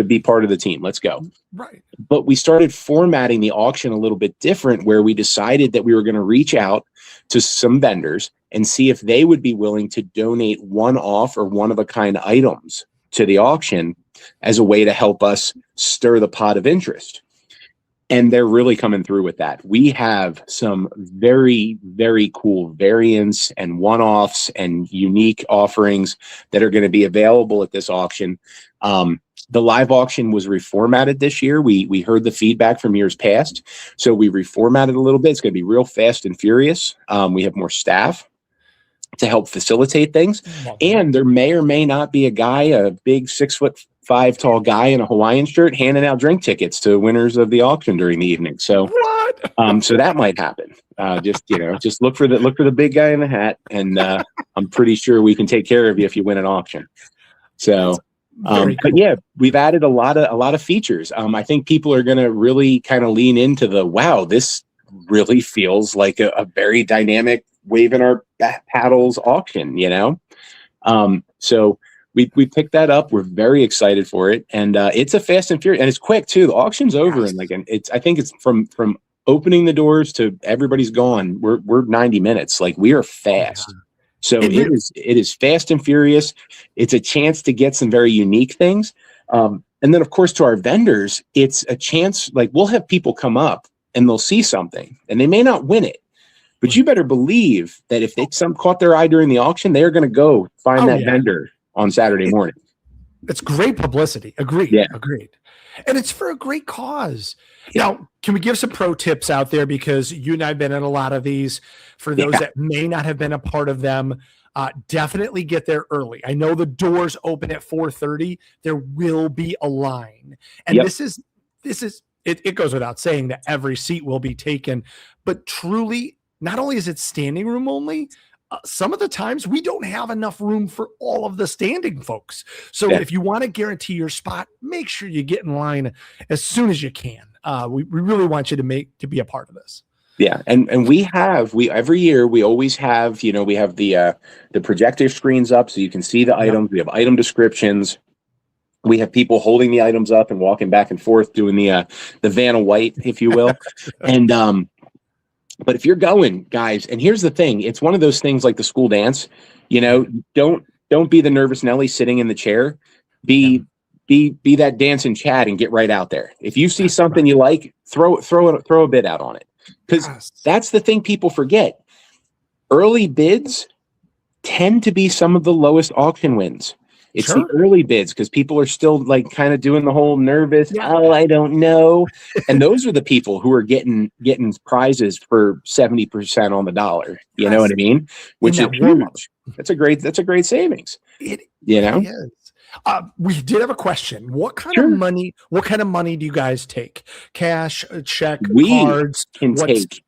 be part of the team. Let's go. Right. But we started formatting the auction a little bit different, where we decided that we were going to reach out to some vendors and see if they would be willing to donate one-off or one-of-a-kind items to the auction as a way to help us stir the pot of interest. And they're really coming through with that. We have some very, very cool variants and one-offs and unique offerings that are going to be available at this auction. The live auction was reformatted this year. We heard the feedback from years past, so we reformatted a little bit. It's going to be real fast and furious. We have more staff to help facilitate things. And there may or may not be a big 6'5" tall guy in a Hawaiian shirt handing out drink tickets to winners of the auction during the evening. So, so that might happen. Just look for the big guy in the hat, and I'm pretty sure we can take care of you if you win an auction. So, cool. But yeah, we've added a lot of features. I think people are going to really kind of lean into wow, this really feels like a very dynamic waving our paddles auction, so we picked that up. We're very excited for it, and it's a fast and furious, and it's quick too. The auction's over in I think it's from opening the doors to everybody's gone. We're 90 minutes. Like, we are fast. So it is fast and furious. It's a chance to get some very unique things, and then of course to our vendors, it's a chance. Like, we'll have people come up and they'll see something, and they may not win it. But you better believe that if some caught their eye during the auction, they're going to go find that vendor on Saturday morning. It's great publicity. Agreed. Yeah. Agreed. And it's for a great cause. Now, can we give some pro tips out there? Because you and I have been in a lot of these. For those that may not have been a part of them, definitely get there early. I know the doors open at 4:30. There will be a line. And this is it goes without saying that every seat will be taken. But truly, not only is it standing room only, some of the times we don't have enough room for all of the standing folks. So if you want to guarantee your spot, make sure you get in line as soon as you can. We really want you to be a part of this. Yeah. And we every year we always have, we have the projector screens up so you can see the items. We have item descriptions. We have people holding the items up and walking back and forth doing the Vanna White, if you will. And, but if you're going, guys, and here's the thing, it's one of those things like the school dance, don't be the nervous Nelly sitting in the chair. Be that dancing Chad and get right out there. If you see something you like, throw a bid out on it. Because that's the thing people forget. Early bids tend to be some of the lowest auction wins. It's the early bids because people are still like kind of doing the whole nervous, I don't know. And those are the people who are getting prizes for 70% on the dollar. You know what I mean? Which is huge. That's a great savings. It is. We did have a question. What kind of money do you guys take? Cash, check, cards? Can take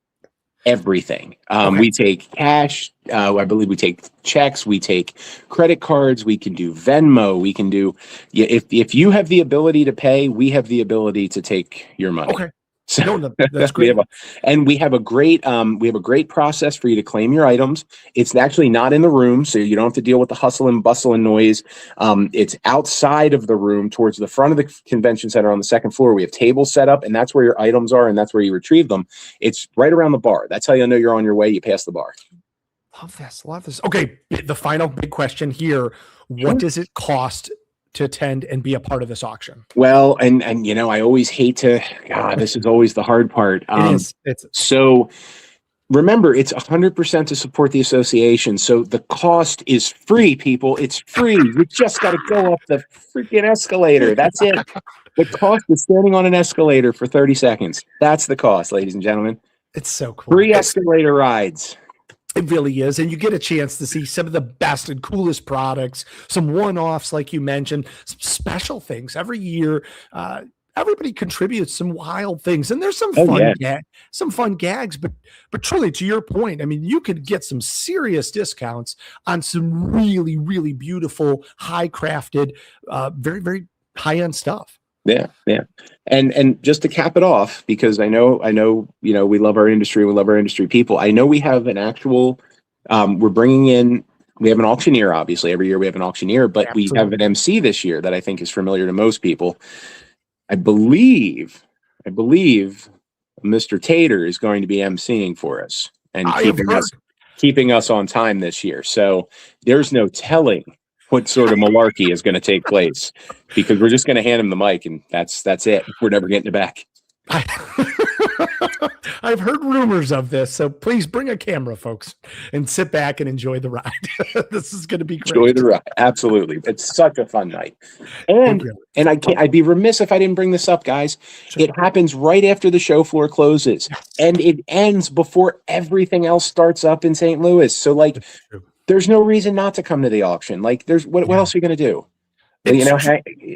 everything. We take cash. I believe we take checks. We take credit cards. We can do Venmo. We can do. If you have the ability to pay, we have the ability to take your money. Okay. So that's great. we have a great process for you to claim your items. It's actually not in the room, so you don't have to deal with the hustle and bustle and noise. It's outside of the room towards the front of the convention center on the second floor. We have tables set up, and that's where your items are, and that's where you retrieve them. It's right around the bar. That's how you'll know you're on your way. You pass the bar. Love this. Okay, the final big question here. What does it cost to attend and be a part of this auction? Well, and I always hate to, this is always the hard part. So remember, it's 100% to support the association. So the cost is free, people. It's free. You just got to go up the freaking escalator. That's it. The cost is standing on an escalator for 30 seconds. That's the cost, ladies and gentlemen. It's so cool. Free escalator rides. It really is. And you get a chance to see some of the best and coolest products, some one-offs, like you mentioned, some special things every year. everybody contributes some wild things, and there's some some fun gags. But truly, to your point, I mean, you could get some serious discounts on some really, really beautiful, high crafted, very, very high end stuff. Yeah. And just to cap it off, because I know, we love our industry, we love our industry people. I know we have an actual, we're bringing in, we have an auctioneer, obviously every year we have an auctioneer, but we have an MC this year that I think is familiar to most people. I believe Mr. Tater is going to be MCing for us and keeping us on time this year. So there's no telling what sort of malarkey is going to take place, because we're just going to hand him the mic and that's it. We're never getting it back. I've heard rumors of this, so please bring a camera, folks, and sit back and enjoy the ride. This is going to be great. Enjoy the ride, absolutely. It's such a fun night, and I'd be remiss if I didn't bring this up, guys. Sure. It happens right after the show floor closes, and it ends before everything else starts up in St. Louis. So, like, there's no reason not to come to the auction. Like, there's what else are you going to do?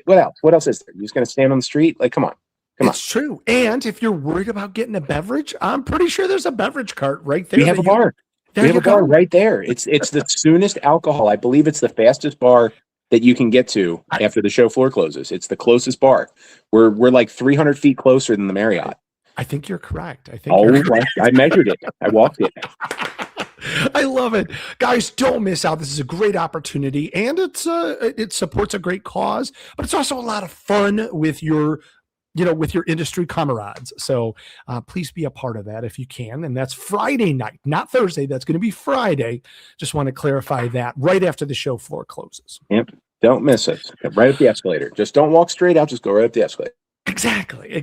What else? What else is there? You're just going to stand on the street? Like, come on. It's true. And if you're worried about getting a beverage, I'm pretty sure there's a beverage cart right there. We have a bar. We have a bar right there. It's the soonest alcohol. I believe it's the fastest bar that you can get to after the show floor closes. It's the closest bar. We're like 300 feet closer than the Marriott. I think you're correct. I measured it. I walked it. I love it. Guys, don't miss out. This is a great opportunity, and it supports a great cause, but it's also a lot of fun with your industry comrades. So please be a part of that if you can. And that's Friday night, not Thursday. That's going to be Friday. Just want to clarify that right after the show floor closes. Yep. Don't miss it. Right up the escalator. Just don't walk straight out. Just go right up the escalator. Exactly.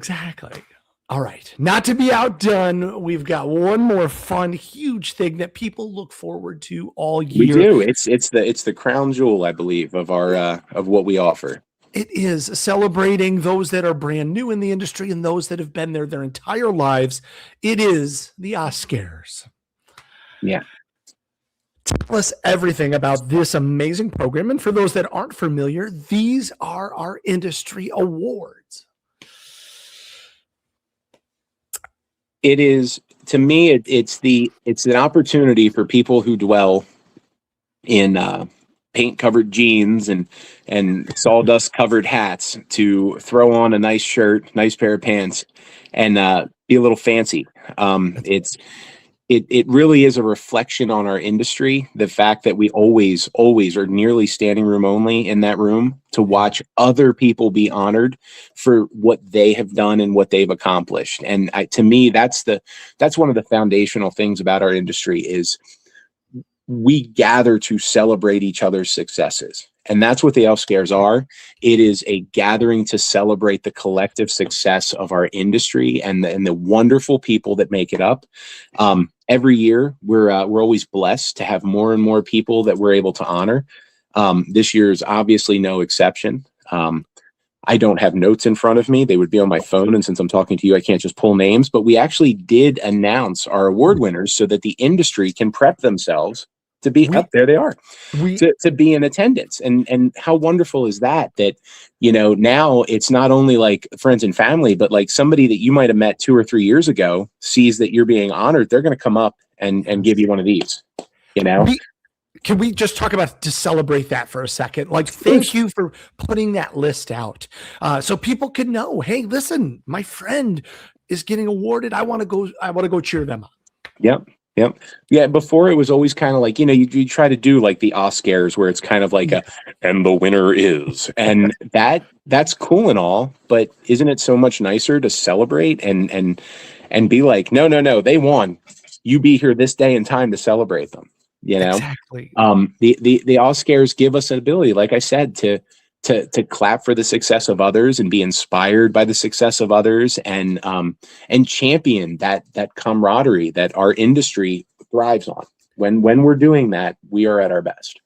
All right. Not to be outdone, we've got one more fun, huge thing that people look forward to all year. We do. It's the crown jewel, I believe, of our of what we offer. It is celebrating those that are brand new in the industry and those that have been there their entire lives. It is the Oscars. Yeah. Tell us everything about this amazing program. And for those that aren't familiar, these are our industry awards. It is, to me, it's an opportunity for people who dwell in paint-covered jeans and sawdust-covered hats to throw on a nice shirt, nice pair of pants, and be a little fancy. It really is a reflection on our industry, the fact that we always are nearly standing room only in that room to watch other people be honored for what they have done and what they've accomplished. And to me, that's one of the foundational things about our industry is we gather to celebrate each other's successes. And that's what the Elf Scares are. It is a gathering to celebrate the collective success of our industry and the wonderful people that make it up. Every year, we're always blessed to have more and more people that we're able to honor. This year is obviously no exception. I don't have notes in front of me. They would be on my phone. And since I'm talking to you, I can't just pull names. But we actually did announce our award winners so that the industry can prep themselves to be up there. They are to be in attendance. And how wonderful is that now it's not only like friends and family, but like somebody that you might have met 2 or 3 years ago sees that you're being honored. They're going to come up and give you one of these, Can we just talk about to celebrate that for a second? Like, thank you for putting that list out so people can know, hey, listen, my friend is getting awarded. I want to go cheer them on. Yep. Yeah. Before it was always kind of like, you try to do like the Oscars where it's kind of like and the winner is, and that's cool and all, but isn't it so much nicer to celebrate and be like, no, they won. You be here this day and time to celebrate them. Exactly. The Oscars give us an ability, like I said, to clap for the success of others and be inspired by the success of others and champion that camaraderie that our industry thrives on. When we're doing that, we are at our best.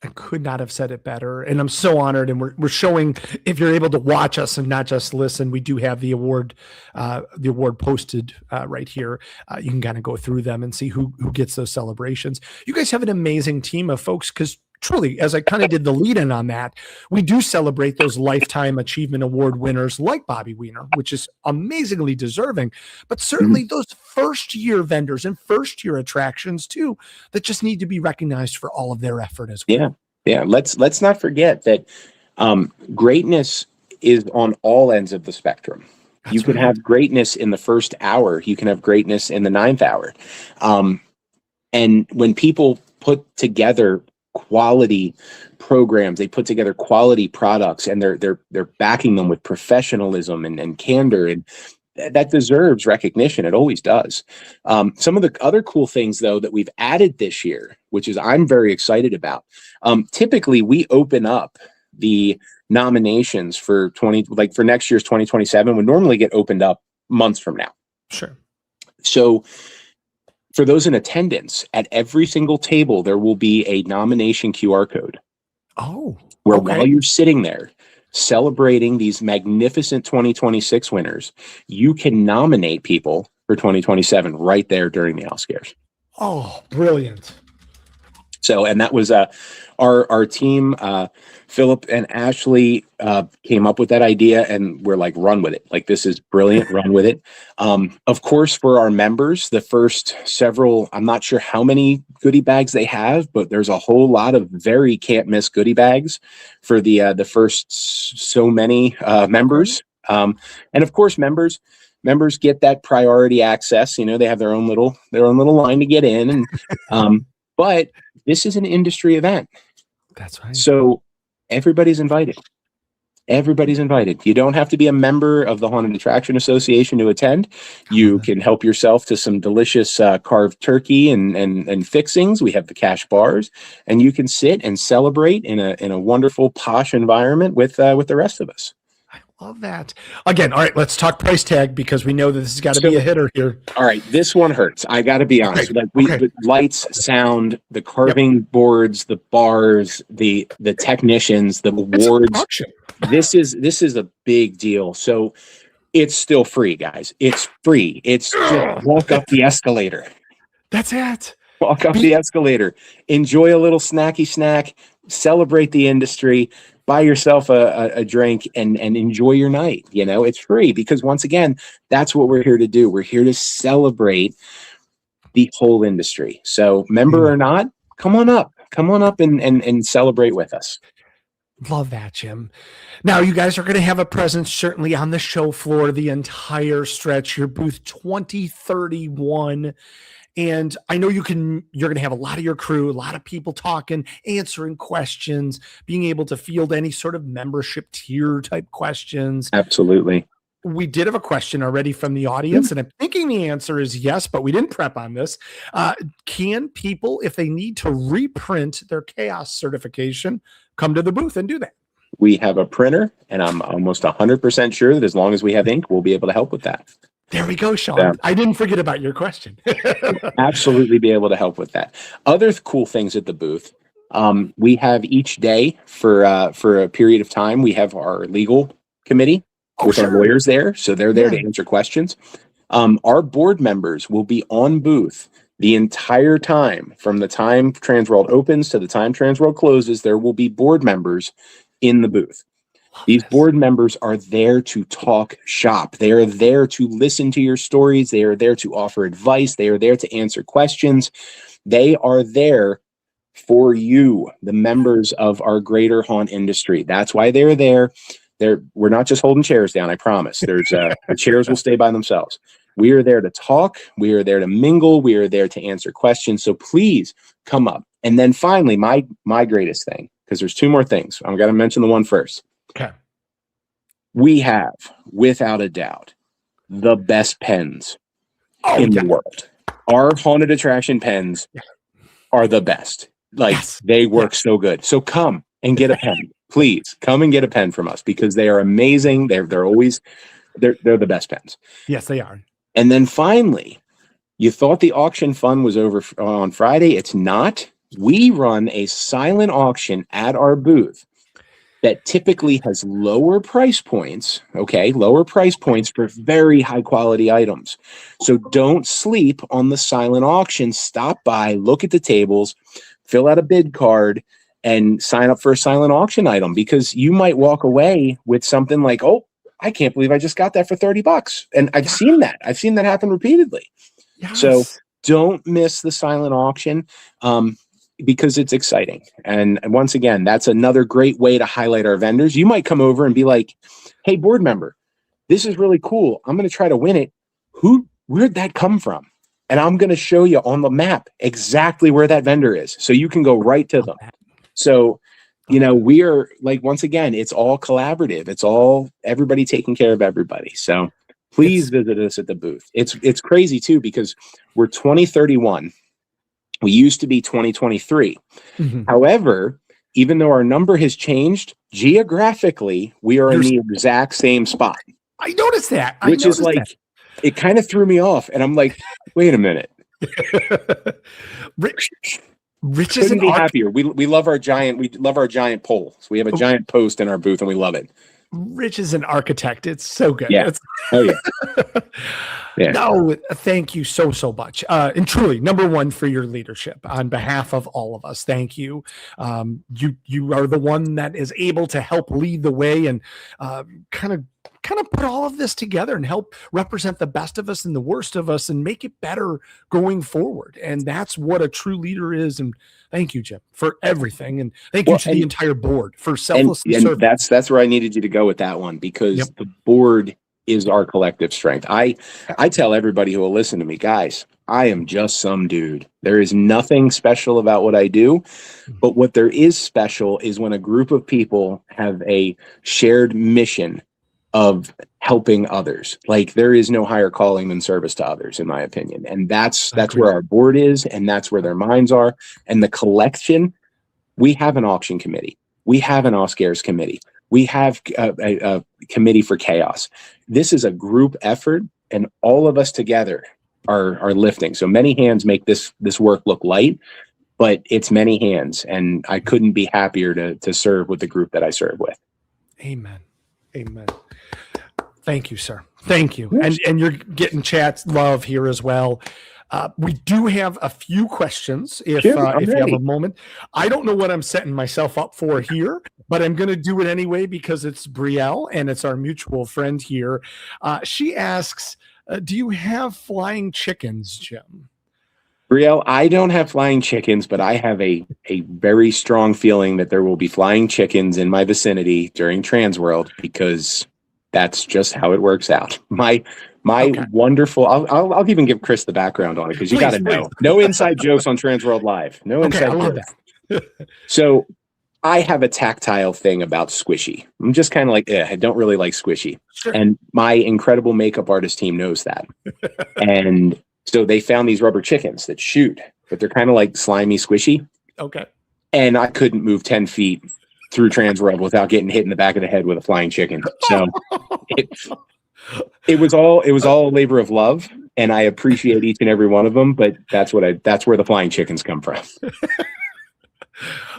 I could not have said it better. And I'm so honored. And we're showing, if you're able to watch us and not just listen, we do have the award posted right here. You can kind of go through them and see who gets those celebrations. You guys have an amazing team of folks because truly, as I kind of did the lead in on that, we do celebrate those Lifetime Achievement Award winners like Bobby Wiener, which is amazingly deserving, but certainly those first year vendors and first year attractions too, that just need to be recognized for all of their effort as well. Yeah. Let's not forget that greatness is on all ends of the spectrum. You can have greatness in the first hour. You can have greatness in the 9th hour. And when people put together quality programs, they put together quality products, and they're backing them with professionalism and candor, and that deserves recognition. It always does. Some of the other cool things, though, that we've added this year, which is I'm very excited about. Typically, we open up the nominations for for next year's 2027 would normally get opened up months from now. Sure. So for those in attendance, at every single table, there will be a nomination QR code. Oh, where while you're sitting there celebrating these magnificent 2026 winners, you can nominate people for 2027 right there during the Oscars. Oh, brilliant. So, and that was our team, Philip and Ashley came up with that idea, and we're like, run with it. Like, this is brilliant, run with it. Of course, for our members, the first several, I'm not sure how many goodie bags they have, but there's a whole lot of very can't miss goodie bags for the first so many members. And of course, members get that priority access. You know, they have their own little line to get in, and but this is an industry event. That's right. So everybody's invited. Everybody's invited. You don't have to be a member of the Haunted Attraction Association to attend. You can help yourself to some delicious carved turkey and fixings. We have the cash bars, and you can sit and celebrate in a wonderful posh environment with the rest of us. Love that. Again, all right, let's talk price tag, because we know that this has got to be a hitter here. All right, this one hurts. I got to be honest. The lights, sound, the carving boards, the bars, the technicians, the awards. This is a big deal. So it's still free, guys. It's free. It's just walk up the escalator. That's it. Walk up the escalator. Enjoy a little snacky snack. Celebrate the industry. Buy yourself a drink and enjoy your night. You know, it's free, because once again, that's what we're here to do. We're here to celebrate the whole industry. So member or not, come on up and celebrate with us. Love that, Jim. Now, you guys are going to have a presence certainly on the show floor the entire stretch. Your booth 2031. And I know you're going to have a lot of your crew, a lot of people talking, answering questions, being able to field any sort of membership tier type questions. Absolutely. We did have a question already from the audience, and I'm thinking the answer is yes, but we didn't prep on this. Can people, if they need to reprint their chaos certification, come to the booth and do that? We have a printer, and I'm almost 100% sure that as long as we have ink, we'll be able to help with that. There we go, Sean. Yeah. I didn't forget about your question. Absolutely be able to help with that. Other cool things at the booth. We have each day for a period of time, we have our legal committee with our lawyers there. So they're there to answer questions. Our board members will be on booth the entire time. From the time TransWorld opens to the time TransWorld closes, there will be board members in the booth. These board members are there to talk shop. They are there to listen to your stories. They are there to offer advice. They are there to answer questions. They are there for you, the members of our greater haunt industry. That's why they're there. We're not just holding chairs down, I promise. The chairs will stay by themselves. We are there to talk. We are there to mingle. We are there to answer questions. So please come up. And then finally, my greatest thing, because there's two more things. I'm going to mention the one first. Okay. We have, without a doubt, the best pens in the world. Our haunted attraction pens are the best. Like, they work so good. So come and get a pen. Please come and get a pen from us, because they are amazing. They're always the best pens. Yes, they are. And then finally, you thought the auction fun was over on Friday. It's not. We run a silent auction at our booth that typically has lower price points, lower price points for very high quality items. So don't sleep on the silent auction. Stop by, look at the tables, fill out a bid card, and sign up for a silent auction item, because you might walk away with something like, oh, I can't believe I just got that for $30. And I've seen that. I've seen that happen repeatedly. Yes. So don't miss the silent auction, because it's exciting. And once again, that's another great way to highlight our vendors. You might come over and be like, hey, board member, this is really cool. I'm going to try to win it. Where'd that come from? And I'm going to show you on the map exactly where that vendor is, so you can go right to them. So, we are like, once again, it's all collaborative. It's all everybody taking care of everybody. So please visit us at the booth. It's crazy too, because we're 2031. We used to be 2023. Mm-hmm. However, even though our number has changed, geographically, we are in the exact same spot. I noticed that. Which is like, it kind of threw me off. And I'm like, wait a minute. Rich couldn't be happier. We love our giant pole. So we have a giant post in our booth, and we love it. Rich is an architect. It's so good. Yeah. Oh yeah. Yeah. No, thank you so much. And truly, number one, for your leadership on behalf of all of us. Thank you. You are the one that is able to help lead the way and kind of put all of this together and help represent the best of us and the worst of us and make it better going forward. And that's what a true leader is. And thank you, Jim, for everything. And thank you to the entire board for selflessly serving. That's where I needed you to go with that one, because the board is our collective strength. I tell everybody who will listen to me, guys, I am just some dude. There is nothing special about what I do, but what there is special is when a group of people have a shared mission of helping others. Like, there is no higher calling than service to others, in my opinion. And that's where our board is, and that's where their minds are. And the collection, we have an auction committee. We have an Oscars committee. We have a committee for chaos. This is a group effort, and all of us together are lifting. So many hands make this work look light, but it's many hands. And I couldn't be happier to serve with the group that I serve with. Amen. Amen. Thank you, sir. Thank you. And you're getting chat love here as well. We do have a few questions if you have a moment. I don't know what I'm setting myself up for here, but I'm going to do it anyway because it's Brielle and it's our mutual friend here. She asks, do you have flying chickens, Jim? Brielle, I don't have flying chickens, but I have a very strong feeling that there will be flying chickens in my vicinity during TransWorld, because that's just how it works out. My wonderful, I'll even give Chris the background on it, because you got to know. No inside jokes on TransWorld Live. No inside jokes. So I have a tactile thing about squishy. I'm just kind of like, I don't really like squishy. Sure. And my incredible makeup artist team knows that. And so they found these rubber chickens that shoot, but they're kind of like slimy squishy. Okay. And I couldn't move 10 feet through TransWorld without getting hit in the back of the head with a flying chicken. So it was all a labor of love, and I appreciate each and every one of them, but that's where the flying chickens come from.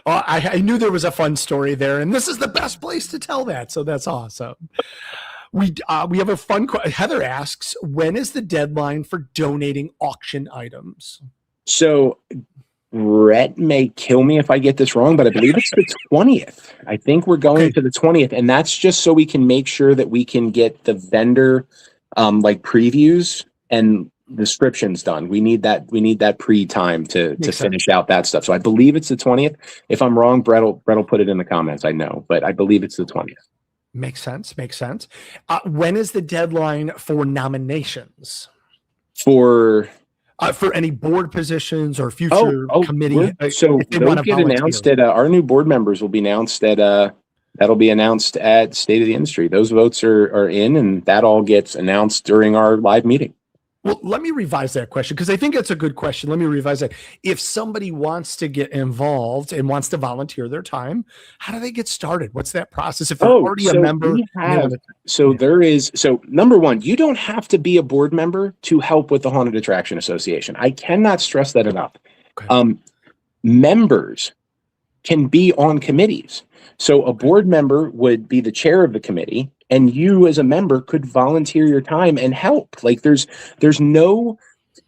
I knew there was a fun story there, and this is the best place to tell that. So that's awesome. We have a fun question. Heather asks, when is the deadline for donating auction items? So Brett may kill me if I get this wrong, but I believe it's the 20th. I think we're going to the 20th, and that's just so we can make sure that we can get the vendor like previews and descriptions done. We need that pre-time to finish out that stuff. So I believe it's the 20th. If I'm wrong, Brett will put it in the comments. I know, but I believe it's the 20th. Makes sense. When is the deadline for nominations? For any board positions or future committee. So they'll get announced at our new board members will be announced at that'll be announced at State of the Industry. Those votes are in, and that all gets announced during our live meeting. Well, let me revise that question, because I think it's a good question. Let me revise that. If somebody wants to get involved and wants to volunteer their time, how do they get started? What's that process? If they're already a member? Number one, you don't have to be a board member to help with the Haunted Attraction Association. I cannot stress that enough. Okay. Members can be on committees. So a board member would be the chair of the committee, and you as a member could volunteer your time and help. Like there's no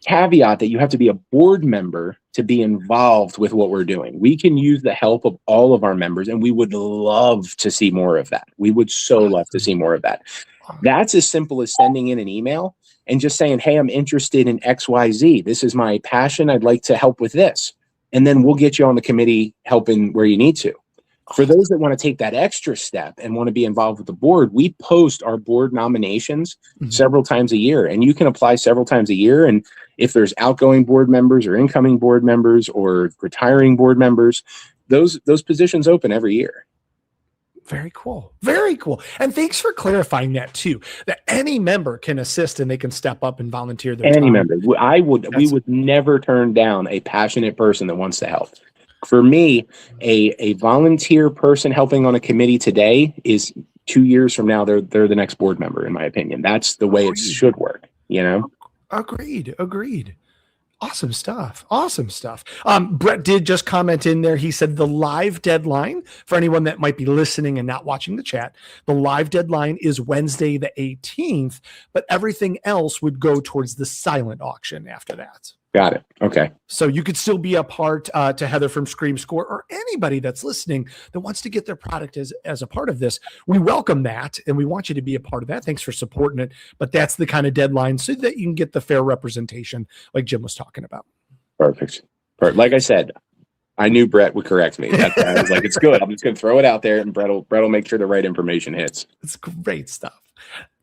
caveat that you have to be a board member to be involved with what we're doing. We can use the help of all of our members, and we would love to see more of that. We would so love to see more of that. That's as simple as sending in an email and just saying, hey, I'm interested in XYZ. This is my passion. I'd like to help with this. And then we'll get you on the committee helping where you need to. For those that want to take that extra step and want to be involved with the board, we post our board nominations several times a year, and you can apply several times a year. And if there's outgoing board members or incoming board members or retiring board members, those positions open every year. Very cool. Very cool. And thanks for clarifying that too, that any member can assist and they can step up and volunteer their Any time. member. We would never turn down a passionate person that wants to help. For me, a volunteer person helping on a committee today is 2 years from now, they're the next board member, in my opinion. That's the way it should work, you know? Agreed. Awesome stuff. Brett did just comment in there. He said the live deadline, for anyone that might be listening and not watching the chat, the live deadline is Wednesday the 18th, but everything else would go towards the silent auction after that. Got it. Okay. So you could still be a part to Heather from Scream Score, or anybody that's listening that wants to get their product as a part of this. We welcome that, and we want you to be a part of that. Thanks for supporting it. But that's the kind of deadline so that you can get the fair representation like Jim was talking about. Perfect. Like I said, I knew Brett would correct me. I was like, it's good. I'm just going to throw it out there, and Brett will make sure the right information hits. It's great stuff.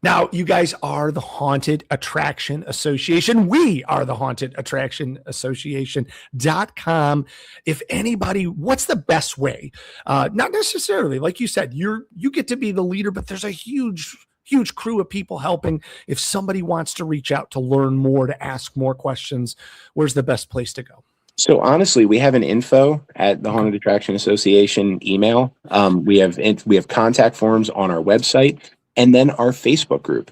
Now, you guys are the Haunted Attraction Association. We are the Haunted Attraction Association.com. If anybody, what's the best way? Not necessarily, like you said, you get to be the leader, but there's a huge crew of people helping. If somebody wants to reach out to learn more, to ask more questions, where's the best place to go? So honestly, we have an info at the Haunted Attraction Association email. We have contact forms on our website. And then our Facebook group.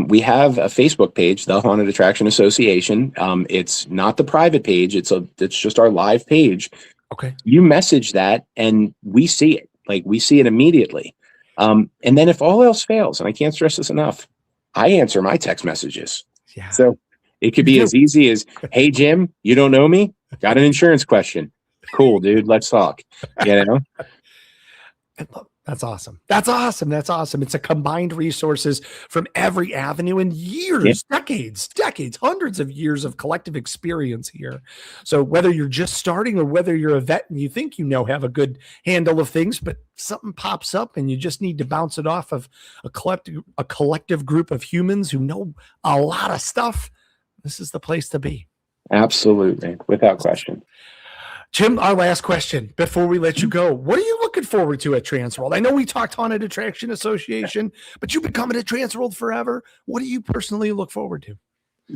We have a Facebook page, the Haunted Attraction Association. It's not the private page. It's just our live page. Okay. You message that and we see it. Like, we see it immediately. And then if all else fails, and I can't stress this enough, I answer my text messages. Yeah. So it could be as easy as, hey, Jim, you don't know me? Got an insurance question. Cool, dude. Let's talk. You know? That's awesome. It's a combined resources from every avenue and years, decades, hundreds of years of collective experience here. So whether you're just starting or whether you're a vet and you think have a good handle of things, but something pops up and you just need to bounce it off of a collective group of humans who know a lot of stuff, this is the place to be. Absolutely. Without question. Jim, our last question before we let you go. What are you looking forward to at TransWorld? I know we talked Haunted Attraction Association, but you've been coming to TransWorld forever. What do you personally look forward to?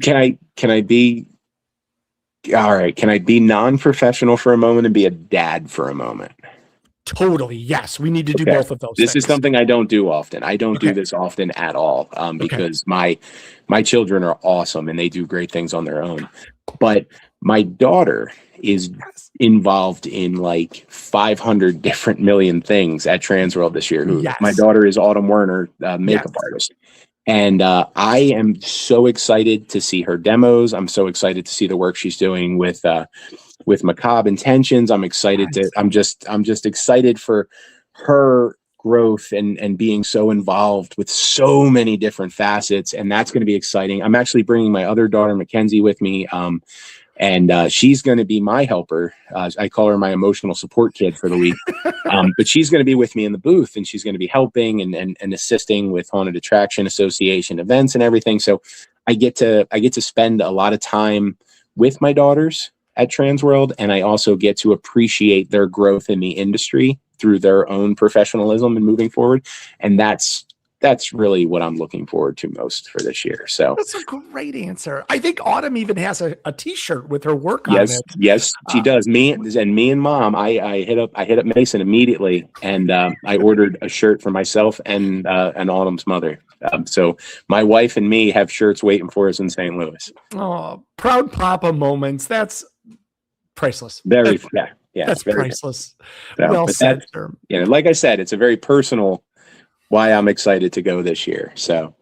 Can I be non-professional for a moment and be a dad for a moment? Totally. Yes. We need to do both of those. This things. is something I don't do often. I don't do this often at all because my children are awesome and they do great things on their own. But my daughter is involved in like 500 different million things at TransWorld this year. My daughter is Autumn Werner, makeup artist. And I am so excited to see her demos. I'm so excited to see the work she's doing with Macabre Intentions. I'm excited I'm just excited for her growth and being so involved with so many different facets. And that's going to be exciting. I'm actually bringing my other daughter, Mackenzie, with me. And she's going to be my helper. I call her my emotional support kid for the week. But she's going to be with me in the booth, and she's going to be helping and assisting with Haunted Attraction Association events and everything. So I get to spend a lot of time with my daughters at TransWorld, and I also get to appreciate their growth in the industry through their own professionalism and moving forward. And that's really what I'm looking forward to most for this year. So that's a great answer. I think Autumn even has a t-shirt with her work on it. Yes, she does. Me and Mom, I hit up Mason immediately, and I ordered a shirt for myself and Autumn's mother. So my wife and me have shirts waiting for us in St. Louis. Oh, proud papa moments. That's priceless. That's priceless. So, well said, sir. Like I said, it's a very personal why I'm excited to go this year. So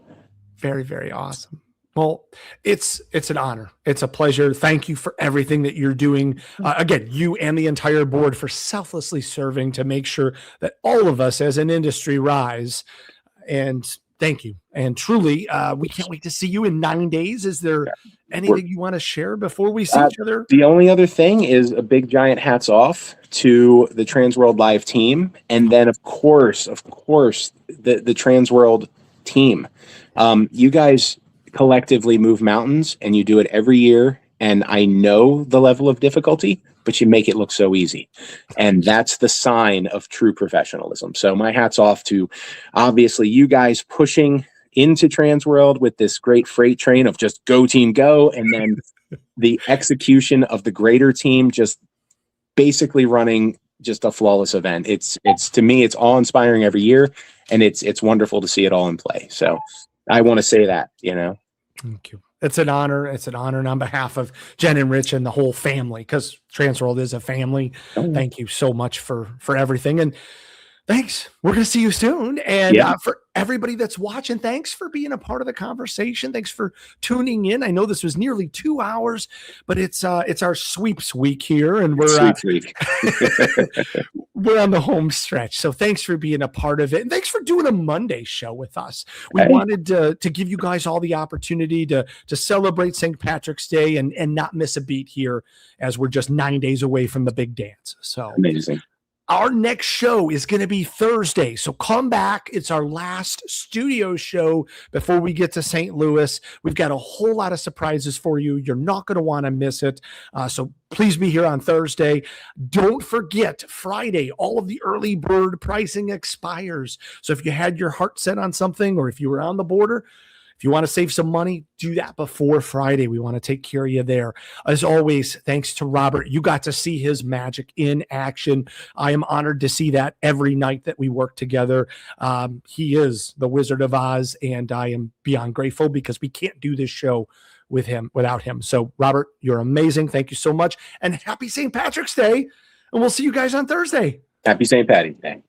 very, very awesome. Well, it's an honor. It's a pleasure. Thank you for everything that you're doing. Again, you and the entire board for selflessly serving to make sure that all of us as an industry rise. And thank you. And truly, we can't wait to see you in 9 days. Is there anything you want to share before we see each other? The only other thing is a big giant hats off to the TransWorld Live team. And then, of course, the TransWorld team. You guys collectively move mountains, and you do it every year. And I know the level of difficulty, but you make it look so easy. And that's the sign of true professionalism. So my hat's off to obviously you guys pushing into TransWorld with this great freight train of just go team go. And then the execution of the greater team, just basically running just a flawless event. It's to me, it's awe inspiring every year. And it's wonderful to see it all in play. So I want to say that, Thank you. It's an honor. It's an honor. And on behalf of Jen and Rich and the whole family, because TransWorld is a family, thank you so much for everything. And thanks. We're going to see you soon. And for everybody that's watching, thanks for being a part of the conversation. Thanks for tuning in. I know this was nearly 2 hours, but it's our sweeps week here, and we're we're on the home stretch. So thanks for being a part of it, and thanks for doing a Monday show with us. We wanted to give you guys all the opportunity to celebrate St. Patrick's Day and not miss a beat here, as we're just 9 days away from the big dance. So amazing. Our next show is going to be Thursday. So come back. It's our last studio show before we get to St. Louis. We've got a whole lot of surprises for you. You're not going to want to miss it. So please be here on Thursday. Don't forget, Friday, all of the early bird pricing expires. So if you had your heart set on something, or if you were on the border, if you want to save some money, do that before Friday. We want to take care of you there. As always, thanks to Robert. You got to see his magic in action. I am honored to see that every night that we work together. He is the Wizard of Oz, and I am beyond grateful because we can't do this show without him. So, Robert, you're amazing. Thank you so much. And happy St. Patrick's Day. And we'll see you guys on Thursday. Happy St. Patty's Day.